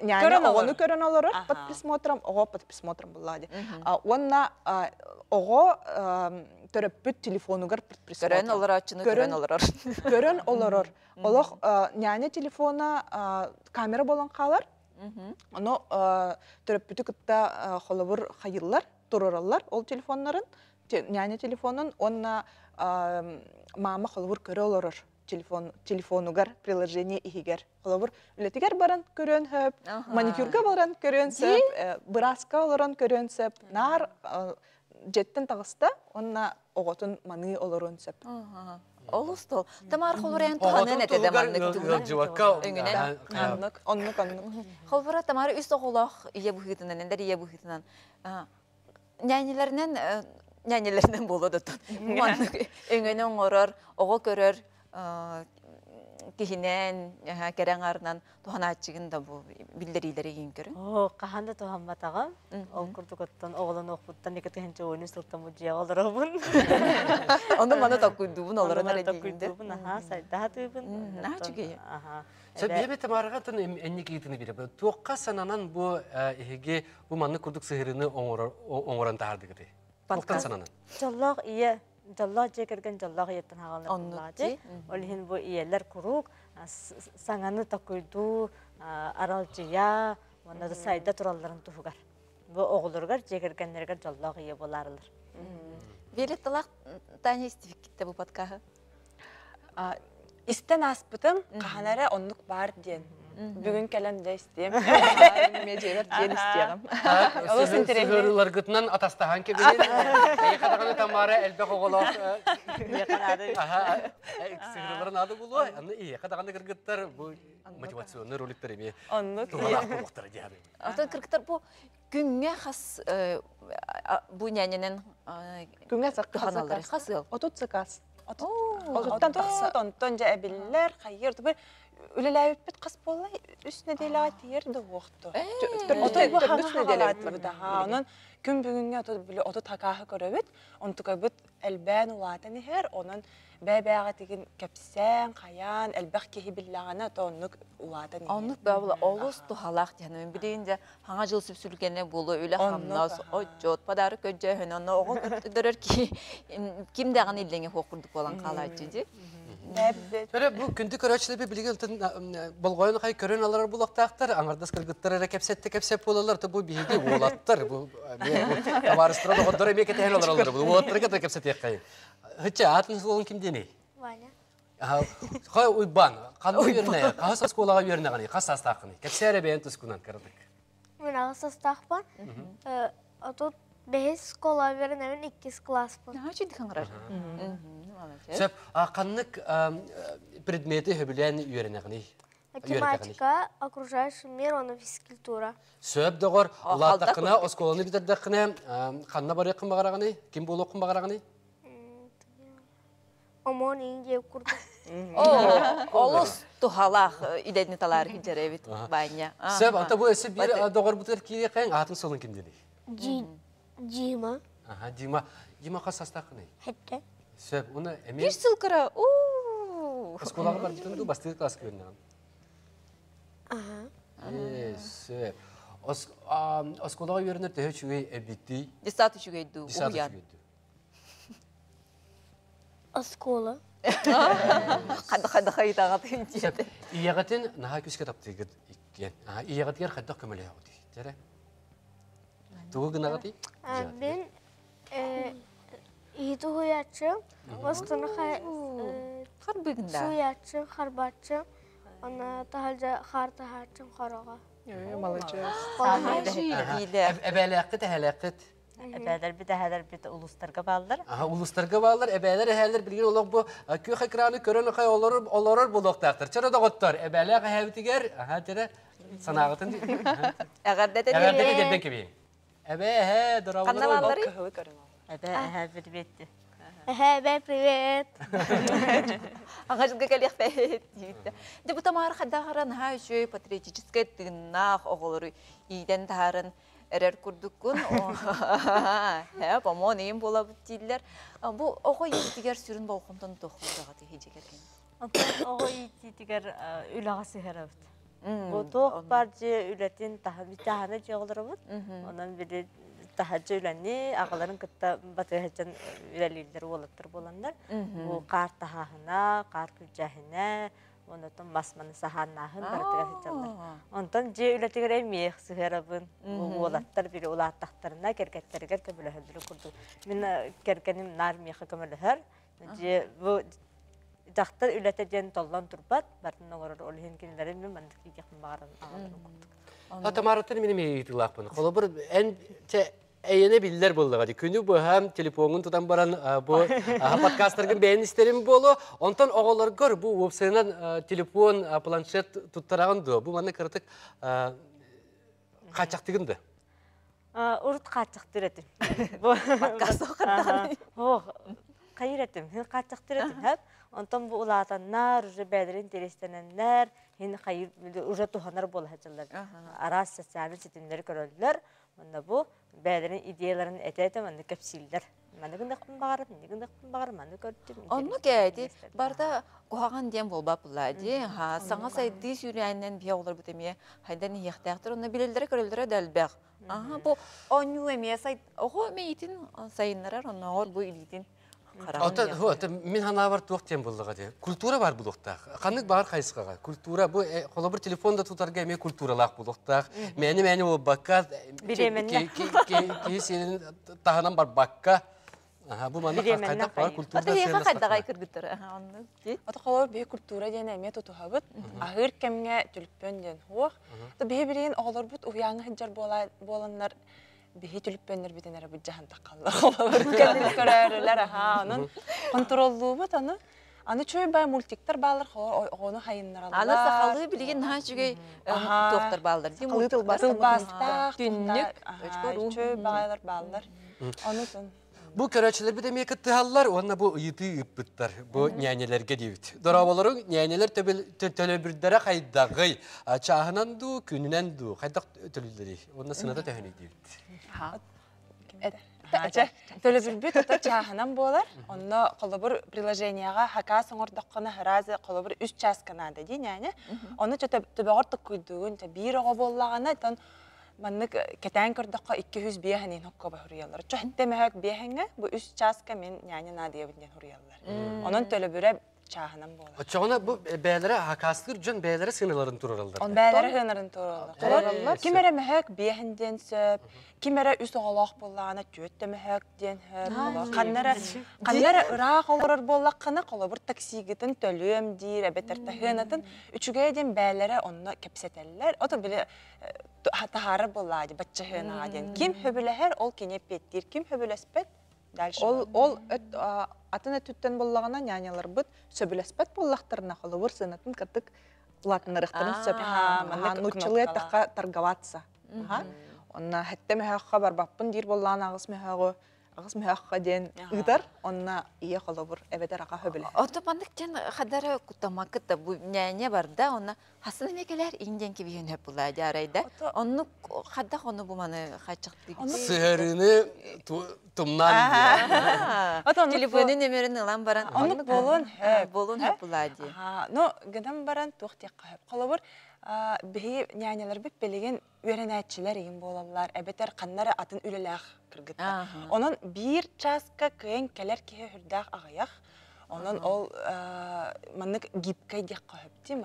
S9: Няня оғыны көрін олырыр, под присмотром, оғы под присмотром болады. Онна оғы төреппет телефонугар под присмотром.
S1: Көрін олыр ачыны көрін олырыр.
S9: Көрін олырыр. Олық няня телефона камера болан қалар, оны төреппеті күтті қолыбыр қайылар, тұрыралар ол телефонларын, няня телефонын, онна мама қолыбыр көрі олырыр телефонугар, приложение ихигер. Қолыбыр үлетігер баран көрін хөп, маникюрға баран көрін сөп, бұраска олыран көрін сөп, нар жеттен тағыста, онна оғытын маны олырын сөп.
S1: Олыс тол. Тамар қолбырайын тұғанын әтеді маннық тұғынан.
S9: Оннық.
S1: Қолбыра тамары үст оғылақ ие бұхитынан, әндер ие бұхитынан. Нянелерінен болады тұн. Өңені оңырыр, оғы көрір, кихинен, кәрәң арынан туған атчығын да бұл білдерилері ең көрі?
S8: Қағанда туған батағам, ол күрдік оттан, оғылын оқпыттан, екі түхінші ойыны сылттан мұджия олар оғын.
S1: Оны маны тақуйдуын оларын әрі дейінде?
S8: Сайдаға түйбін.
S1: Наға жүгейі?
S2: Бебе тамарға тын әнне кейтіні беріп. Туаққа сананан бұл әйге бұл манны күрдік сығырыны оңыран тағарды кірі? Тоқтан сананан?
S8: Жаллақ ие. Жаллақ жекерген жаллақ еттен хағалар бұлады. Олығын бұл иелер күрук, саңаны тақуйду, аралжия, онады сайда тұраларын тұғығар. Бұл оғылырғар жекергенлергер жаллақ ие боларылыр.
S1: Белет талақ тәне істевік кетті бұл падқағы?
S9: Истен аспытым, қағанары онлық бар ден. Бүгін кәлемде істейм. Медиавер ден істейгім.
S2: Сығырылар күтінен атастаған кебенен. Қадағаны тамары әлбәқ оғылақ. Сығырыларын ады болу. Қадағаны кіргіттер бұл мотивационный роликтер еме. Тұғалақ болуқтары дияды.
S1: Атын кіргіттер бұл күнге қас бұл нәненен
S9: күнге
S1: қаналары қасыл.
S9: Отут сықас. Отуттан тақсы. Онтон жа әбілілер, қайыр. Үлеләйіп бет қас болай, үстіне дейліға тиерді оқты. Отой бұл үстіне дейліға бұда. Onun күн бүгінге оты тақағы көрі бет, оны тұқай бұд әлбән ұлатын ехер, оның бәй-бәйға теген кәпсән, қаян, әлбәқ кехи біллағаны онық ұлатын ехер.
S1: Онық бәуілі олыс тұхалақ дейін. Мен білейінде хаңа жыл сүпсүлгені болу, өлі қамнас, отжот, падары көджі, оны оғыл күттідірір ки, кімдәғын елдеңе қоқырдық болан қалай жеді.
S2: Bu kündük araçları bilgi bolgoyun hay körün alır bulaqtaqtar angardas kırgıtlar kepsette kepsep bolalar bu bilgi olatlar bu tavarıstra da oddur emek eten alır bu olatlar da kepset yakay. Hiç atınız olun kim deni?
S5: Vanya.
S2: Hay uyban qanday yerine qasas kolağa yerine qani qasas taqını kepsere beyen tuskunan kırdık.
S10: Ben qasas taqban. Otot 5 kola veren evin 2 klas bu.
S1: Ne için kanırar?
S2: Söp qanlık предмети höbülen öğrenegini.
S10: Математика, окружающий мир, он физкультура.
S2: Söp doğur lataqına oskolunu bitirdiqine qanna bari qın bağarağını kim bolu qın bağarağını?
S10: Omon inge kurdu.
S1: Олус тухалах идентиталар хиджеребит баня.
S2: Сөп, ата бұл өсі бір доғыр бұтыр кейе қайын атын солын кімдені?
S10: Дима.
S2: Аха, Дима қас астақыны?
S10: Хетте.
S2: Сөп, оны
S1: Bir
S2: әмен
S1: сылкыра.
S2: Сколаға бар дейтін ду, бастығы класс көрінаған.
S10: Ага.
S2: Сөп. Сколаға өрінер тәхі чүгей әбікті,
S1: Десатı чүгейду.
S2: десаты
S1: Уян.
S2: чүгейді.
S10: Оскола.
S1: Қады қайдағаты
S2: Сөп, иеғатын наға күске таптығы екен. Иеғатығар қайдақ көмілі ағыды. Жәрі? Туғы гынағаты?
S10: Мен иді хуячым. Останы
S1: Қарбығында.
S10: суячым, харбачым. Она тахалжа хар тахачым хараға.
S2: Әбәләқіт, әхәләқіт.
S8: Әбәдәр бит, әһәдәр бит улустарга балдар.
S2: Улустарға балар, әбәләр әхәләр білген олақ бұл көк экраны көрін ұқай оларыр бұлықтақтыр. Чара доғыттар, әбәләқ әхәбітігер, тәрі санағытын
S1: Әғардәтен
S2: әғардәті дербен кебейін. Әбә әхә, дұрауылар
S1: Қанналалары?
S8: Әбә бит бетті.
S10: Бәй, привет.
S1: Аңа жылға кәлек бәйет дейді. Де бұта мағар қадағыран ха үшөй патриотическай тыңнақ оғылыры иден тағарын әрер күрдіккін. Помо нейін бола бұт дейділер. Бұл оғы естігер сүрін болқымтын тоқылдыға дейді келген.
S8: Оғы ититигер үлағасы хәрәбіт. Бұл тоқ бар же үләтін таханы жеғылыры бұд. Онан білі тахаджы үләнне ағаларын күтті батыр хәджан үләлейлер олаттыр боландар. Бұл қар тахағына, қар күлжәхіне, онытын басманы саханнағын барытыға хәджандар. Онтан же үләтігер әмех сығарабын олаттар бірі олаттақтарына кәркәттергер көмілі хәлдірі күрді. Мен кәркәнім нар меқі көмілі хәр. Бұл жақтар үләтеден толлан тұрбат, бартын оғырыр олығын кенелерін мен мандық кейгеқін бағарын ағаларын күрдік.
S2: Тамараттан менің ейтілақпын. Қолы бір әйені білдер болдыға. Күні бұл әм телефонын тұтан баран подкасттарғын бәйін істерім болу. Онтан оғылар көр, бұл өпсайынан телефон, планшет тұттарағынды. Бұл маңны кірітік қачақтығынды.
S8: Ұрт қачақтыр етім.
S1: Подкаст оқырдан.
S8: Қайыр етім, қачақтыр етім. Онтан бұл ұлатаннар, уже бәдір интерестененлер, уже туханар бол хәчалар. Арас социаль сетимдер көрөлдүлөр. Онда бу бәдерин идеяларын этетем, аны кепсилдер. Маны гындакпын багар, маны көрдүм.
S1: Онну кәйди, барда куаган дем болбап булади. Саңа сайды сүйрәннән бия олар бутеме, хайдан яхтактыр, онна билелдер көрөлдөрө дәлбәк. Бу оню эме сайт, ого мейтин сайыннарар, онна ор бу илитин.
S2: Мен хана бар туақ тем болдыға де. Культура бар бұлықтақ. Қанық бар қайсықаға. Культура, бұл қолы бір телефонда тұтарға әме культуралақ бұлықтақ. Мәні ол баққа, кейі сенің тағынан бар баққа. Бұл маны қайдақ бар культурда
S1: сенің қайдағай кіргіттір.
S9: Ата қолы бей культура ден әме тұтуға бұд. Ағыр кәмге түліппен ден хуақ. Бей бірейін оғылар бұд ұяңы хыджар боланлар. Бихи түліппендер бітенері бұл жағын таққалар. Кәділ көрәрілер, оның контроллуы бұд, аны чөй бай мультиктар балар, оны хайыннар алар.
S1: Аны сақалы білген ға жүгей тоқтар балдар.
S9: Тылбастақ, түннік, чөй байлар балдар.
S2: Бұл көрәтшілер біде мекі тұғалар, онына бұл ұйыты үппіттар, бұл нәнелерге дейбіт. Дұрабаларың нәнелер төлөбірдері қайдағый, чағынан ду, күнінен ду, қайдақ төлілдері, онына сынада төхінек дейбіт.
S9: Төлөбірбі тұта чағынан болар, онына қолыбыр приложенияға хака соңырдаққаны ғыразы қолыбыр 3 часканады дейін, яны. Оны төбеғыртық күйдігін, бір оғы болағаны, маннык кетен көрдөккө 200 биэхэнин хокко бахурыялар. Чөһтемэхөк биэхэнгэ бу 3 часка мен няня диэбитен хурыялар. Онон төлөбүрэ чаахынан болар.
S2: Очоғына бұл бәлері хакастыр жөн бәлері сыналарын туралдар.
S9: Он бәлері сыналарын туралдар. Кимере мэхөк биэхэнден сөп, кимере үс оголох боллағына төттемэхөк ден хөп. Қаннары ырақ олырыр боллаққаны қолыбыр таксигетін төлөм дейір, әбеттерті хынатын, үчіге ден бәлері онына кепсетелілер. Ото біле тахары болады, бачча хынаға ден. Ким хөбіләхер, ол кенеп беттір, ким хөбіләспет?
S3: Ол атын әтүттен боллағына нянялар бұд сөбіләспәт боллақтарына қолыбыр сынатын кірдік ұлатынырықтарын сөп. Нучылы әттіққа таргаватса. Онна әттем әққа бар баппын дейір боллағын ағыс мәхәғы ағыз мүхаққа ден ыдар, онна ие қолабыр әбетер аға хөбілі.
S1: Ото пандык тен хадара кутамакыта бу няня барда, она хасын мекелер инден кибиен хөп була жарайда. Онну хадда оны бу маны хачыктык.
S2: Сыһырыны тумнан.
S1: Телефоны номерин ылан баран.
S9: Онук болун
S1: хөп була ди.
S9: Но гыдан баран туқтек қайып. Қолабыр бейі нянялар біп белеген өренәтчілер еген болалар. Әбетер қаннары атын үліләқ кіргітті. Onun bir часка күйен кәлер кеге хүрдәқ ағаяқ. Onun ол маннык гипкай дек қойыпты,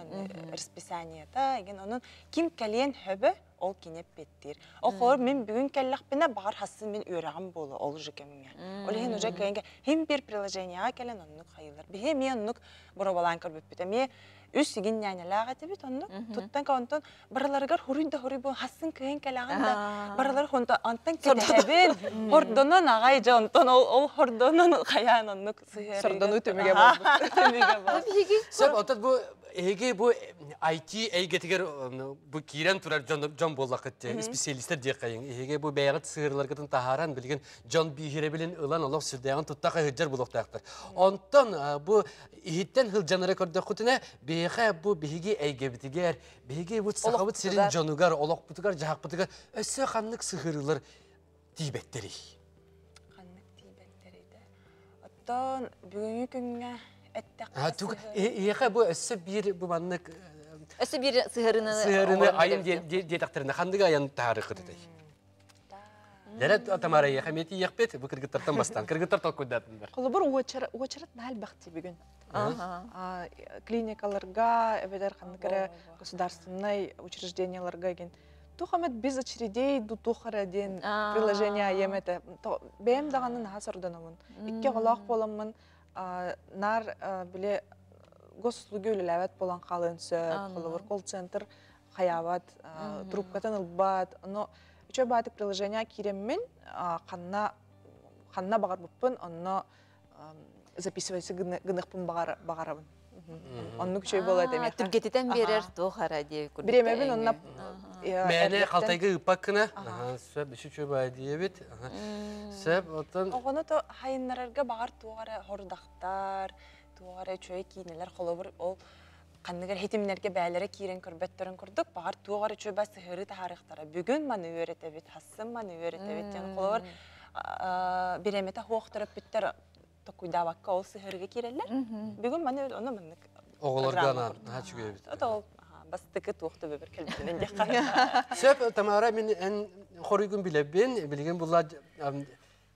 S9: расписаниета. Onun ким кәлен хөбі, ол кенеп беттір. Ол қор мен бүгін кәлләқ біне бағар хасын мен өрағым болу, ол жүкемін. Ол еген ұжа күйенге хем бір приложенияға кәлен оннық қайылар. Бе мен оннық бұрабалан көрбіп біті. Үс сигин нянялаға тебет онну. Туттан каунтон бараларгар хуринда хури бу хасын кыйын калаганда баралар хонта антан кетебин. Хордонон агай жонтон ол хордонон каян онну сыйыр.
S3: Сордону төмеге болду.
S9: Төмеге болду.
S2: Сөп отат бу эге бу IT эйгетигер бу кирен турар жон боллакытты специалисттер дие кайын. Эге бу бәягыт сыйырларгытын тахаран билген жон бихире билен ылан олох сүрдәгән туттакы хыҗар булуктактыр. Онтон бу иһиттен хылҗанары көрдөкүтүнө беха бу биһиги эйгебитигер, биһиги бу сахабыт сирин жонугар, олокпутугар, жахакпутугар өссө ханнык сыхырылар тийбеттери.
S9: Ханнык тийбеттериде. Оттон бүгүнкү күнгө
S2: Тук эха бу өссө бир бу маннык
S1: Өсі бір
S2: сыхырыны айын детактерине хандыга аян тарыхы дей. Дәрет атамара яхмети яхпет бу кыргыттардан бастан. Кыргыттар толкуйдатындар.
S3: Қолыбыр уачарат нәл бақты бүгін. Клиникаларға, әбедер қандықары государственный учрежденияларға ген. Тухамет без очередей дутухара ден приложения еметі. Бәйім дағанын хасырданымын. Икке қолақ боламын. Нар біле госуслуги өліләвәт болан қалын сөп. Қолыбыр колл-центр қаяват, трубкатын ұлбат. Үчө баатык приложения киреммин, қанна бағар бұппын, онно записывайсы гынықпын бағарабын. Онны күчөй болады әме.
S1: Түргететен берер тоқара деп көрді.
S3: Біремебін, онна...
S2: Мәне қалтайғы ұпаққына, сөп үші чөбай дейбет. Сөп, оттан...
S9: Оғыны то хайынларарға бағар туғары хордақтар, туғары чөй кейінелер қолыбыр ол қанныгар хетимнерге бәлері кирен көрбеттерін көрдік, бағар туғары чөбә сығыры тахарықтара. Бүгін маны өретебет, хасын маны өретебет. Яны қолыбыр береметі хоқтырып біттер тоқуйдаваққа ол сығырығы кирелер. Бүгін маны оны мұнық
S2: оғылардан хачуге бит.
S9: Ота ол бастықы туқты бөбір кәлбетінен деққан.
S2: Сөп, тамара мен ән хорыгын білебен, білген бұлла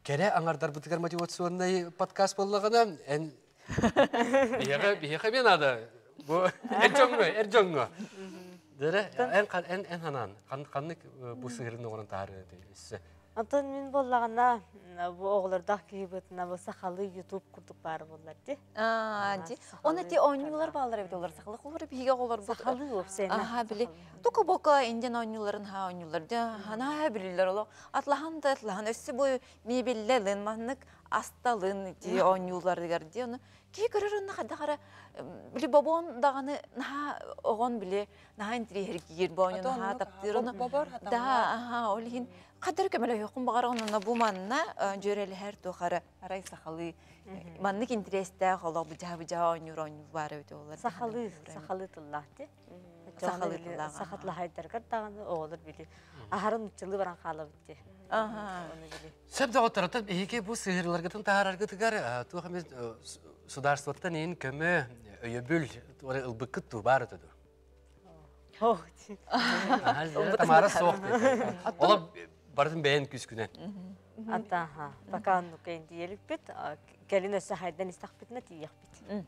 S2: кәрі аңардар бұтығар мотивационный подкаст болағына, ән бейеға мен ады. Bu erjongo. Dere en hanan. Kanlık bu sığırın oğlan tarih edilse.
S8: Антон мен боллагана бу огларда кийбетина бу сахалы YouTube курдук бар болларди.
S1: Ди. Оны те ойнулар балдар бит олар сахалы колор биге колор
S8: сахалы опсена.
S1: Аха биле. Тука бока инден ойнуларын ха ойнулар. Хана билилер оло. Атлахан өссө бой мебеллелен маннык асталын ди ойнулар дигер ди. Оны ки көрөрүн хадагара биле бабон даганы на огон биле на интри хергир боню на таптырын. Да, аха олин Қадар көмелі өқін бағарғанына бұл манына жөрелі әр тоқары арай сақалы маннық интересті қолақ бұжа ойныр бары өте олар.
S8: Сақалы тұллақты. Сақатлы хайдарға дағаны оғылыр білі. Ағарын ұтчылы баран қалы бітті.
S2: Сөп дағыттараттан еке бұл сығырларғытын тағарарға тұғар туғамыз сударстваттан ең көмі өйебіл ұлбыққыт тұ бары тұды. Тамара соқты. Ола бардың бәйін күскіне.
S8: Ата, бақанны көйін дейелік бет, кәлін өсі хайдан істақ бетіне дейек бет.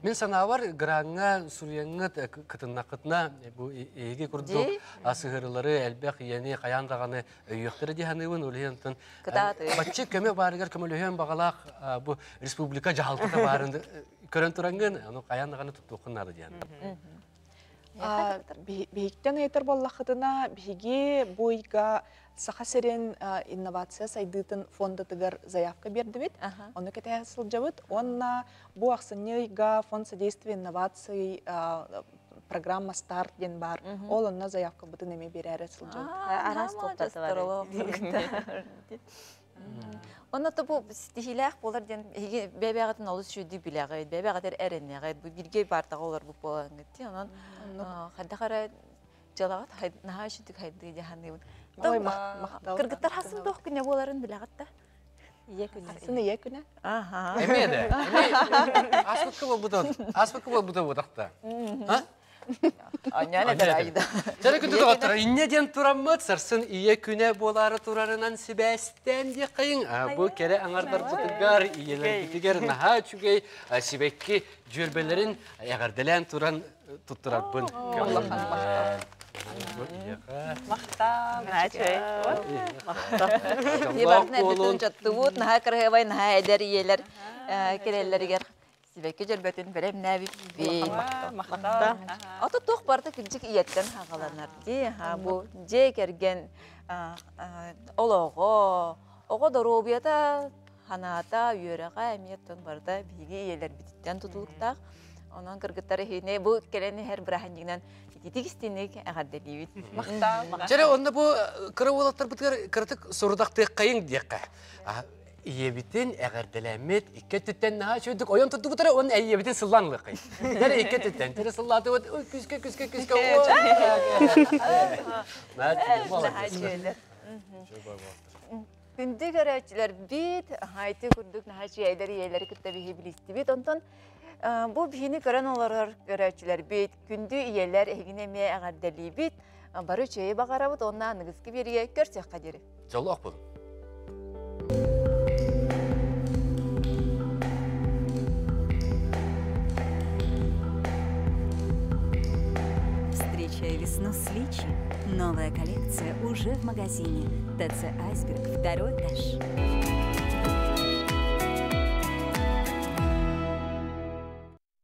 S2: Мен санавар граңға сүрияңғыт кытыннақытына еге күрді асығырылары әлбәқ ені қаяндағаны өйіқтері дейханығын өлейінтін. Батчы көмі барығар көміліген бағалақ бұл республика жағалтыда барынды көрін тұраңғын қаяндағаны тұттуқынады дейханды.
S3: Бейіктен етір боллақытына бейге бойға сақа серен инновация сайдытын фонды тұғыр заявка берді бет. Оны кәті әсіл жабыт. Онна бұл ақсынныйға фонд содействия инноваций программа старт ден бар. Ол онна заявка бұтын әме бері әрі әсіл жабыт.
S8: Арас тоқтаты бар.
S1: Оны да бу стихилях болар ден бебягатын олус шүди билягы, бебягатер эренегы, бу бирге бардагы олар бу болган гетти. Онан хадда кара жалагат наха шүдик хайды жаханы.
S3: Ой, мактал.
S1: Кыргыттар хасын дох күнө боларын билягатта.
S3: Сыны ие күнә.
S1: Аха.
S2: Эмеде. Аспыкы бол бутан бодакта.
S1: Аняна дарайда.
S2: Жана күндү доктор, иннеден тураммыт сарсын ие күнө болары турарынан сибестен де кыйын. Бу кере аңардар бутугар иелер битигер наха чугей сибекки жүрбелерин ягарделен туран туттурабын.
S9: Мақтам, әчөй.
S1: Ебартына бүтін жатты бұд, наға кірғабай, наға әдер иелер керелерігер. Сибекке жөлбөтін бәрем нәбі бей.
S9: Мақтам.
S1: Аты тоқ барды күнчік иеттен хағаланар. Бұ же керген олоғы, оғы доробията, ханата, үйереға әметтен барды бейге иелер бітіттен тұтылықтақ. Онан кыргыттары хейне бу келени her брахандигнан тигистинек агадделибит.
S9: Мақтам.
S2: Жара онда бу кырыболаттар бутгар кыртык сурдакты кайын дияка. Иебитин эгерделемет иккеттен наха чөдүк оyon tuttu бутара он иебитин сылланлык кай. Дер иккеттен тере сыллаты вот күскө.
S1: Күндү көрөчүлөр бит хайты күрдүк наха чейдер иелери кытта бихи билисти бит онтон бу бихини көрөн олар көрөчүлөр бит күндү иелер эгине ме агаддели бит бары чейи багарабыт онна ныгыски берге көрсөк кадери.
S2: Жолок бул.
S11: Встречай весну с Личи. Новая коллекция уже в магазине. ТЦ «Айсберг», 2-й этаж.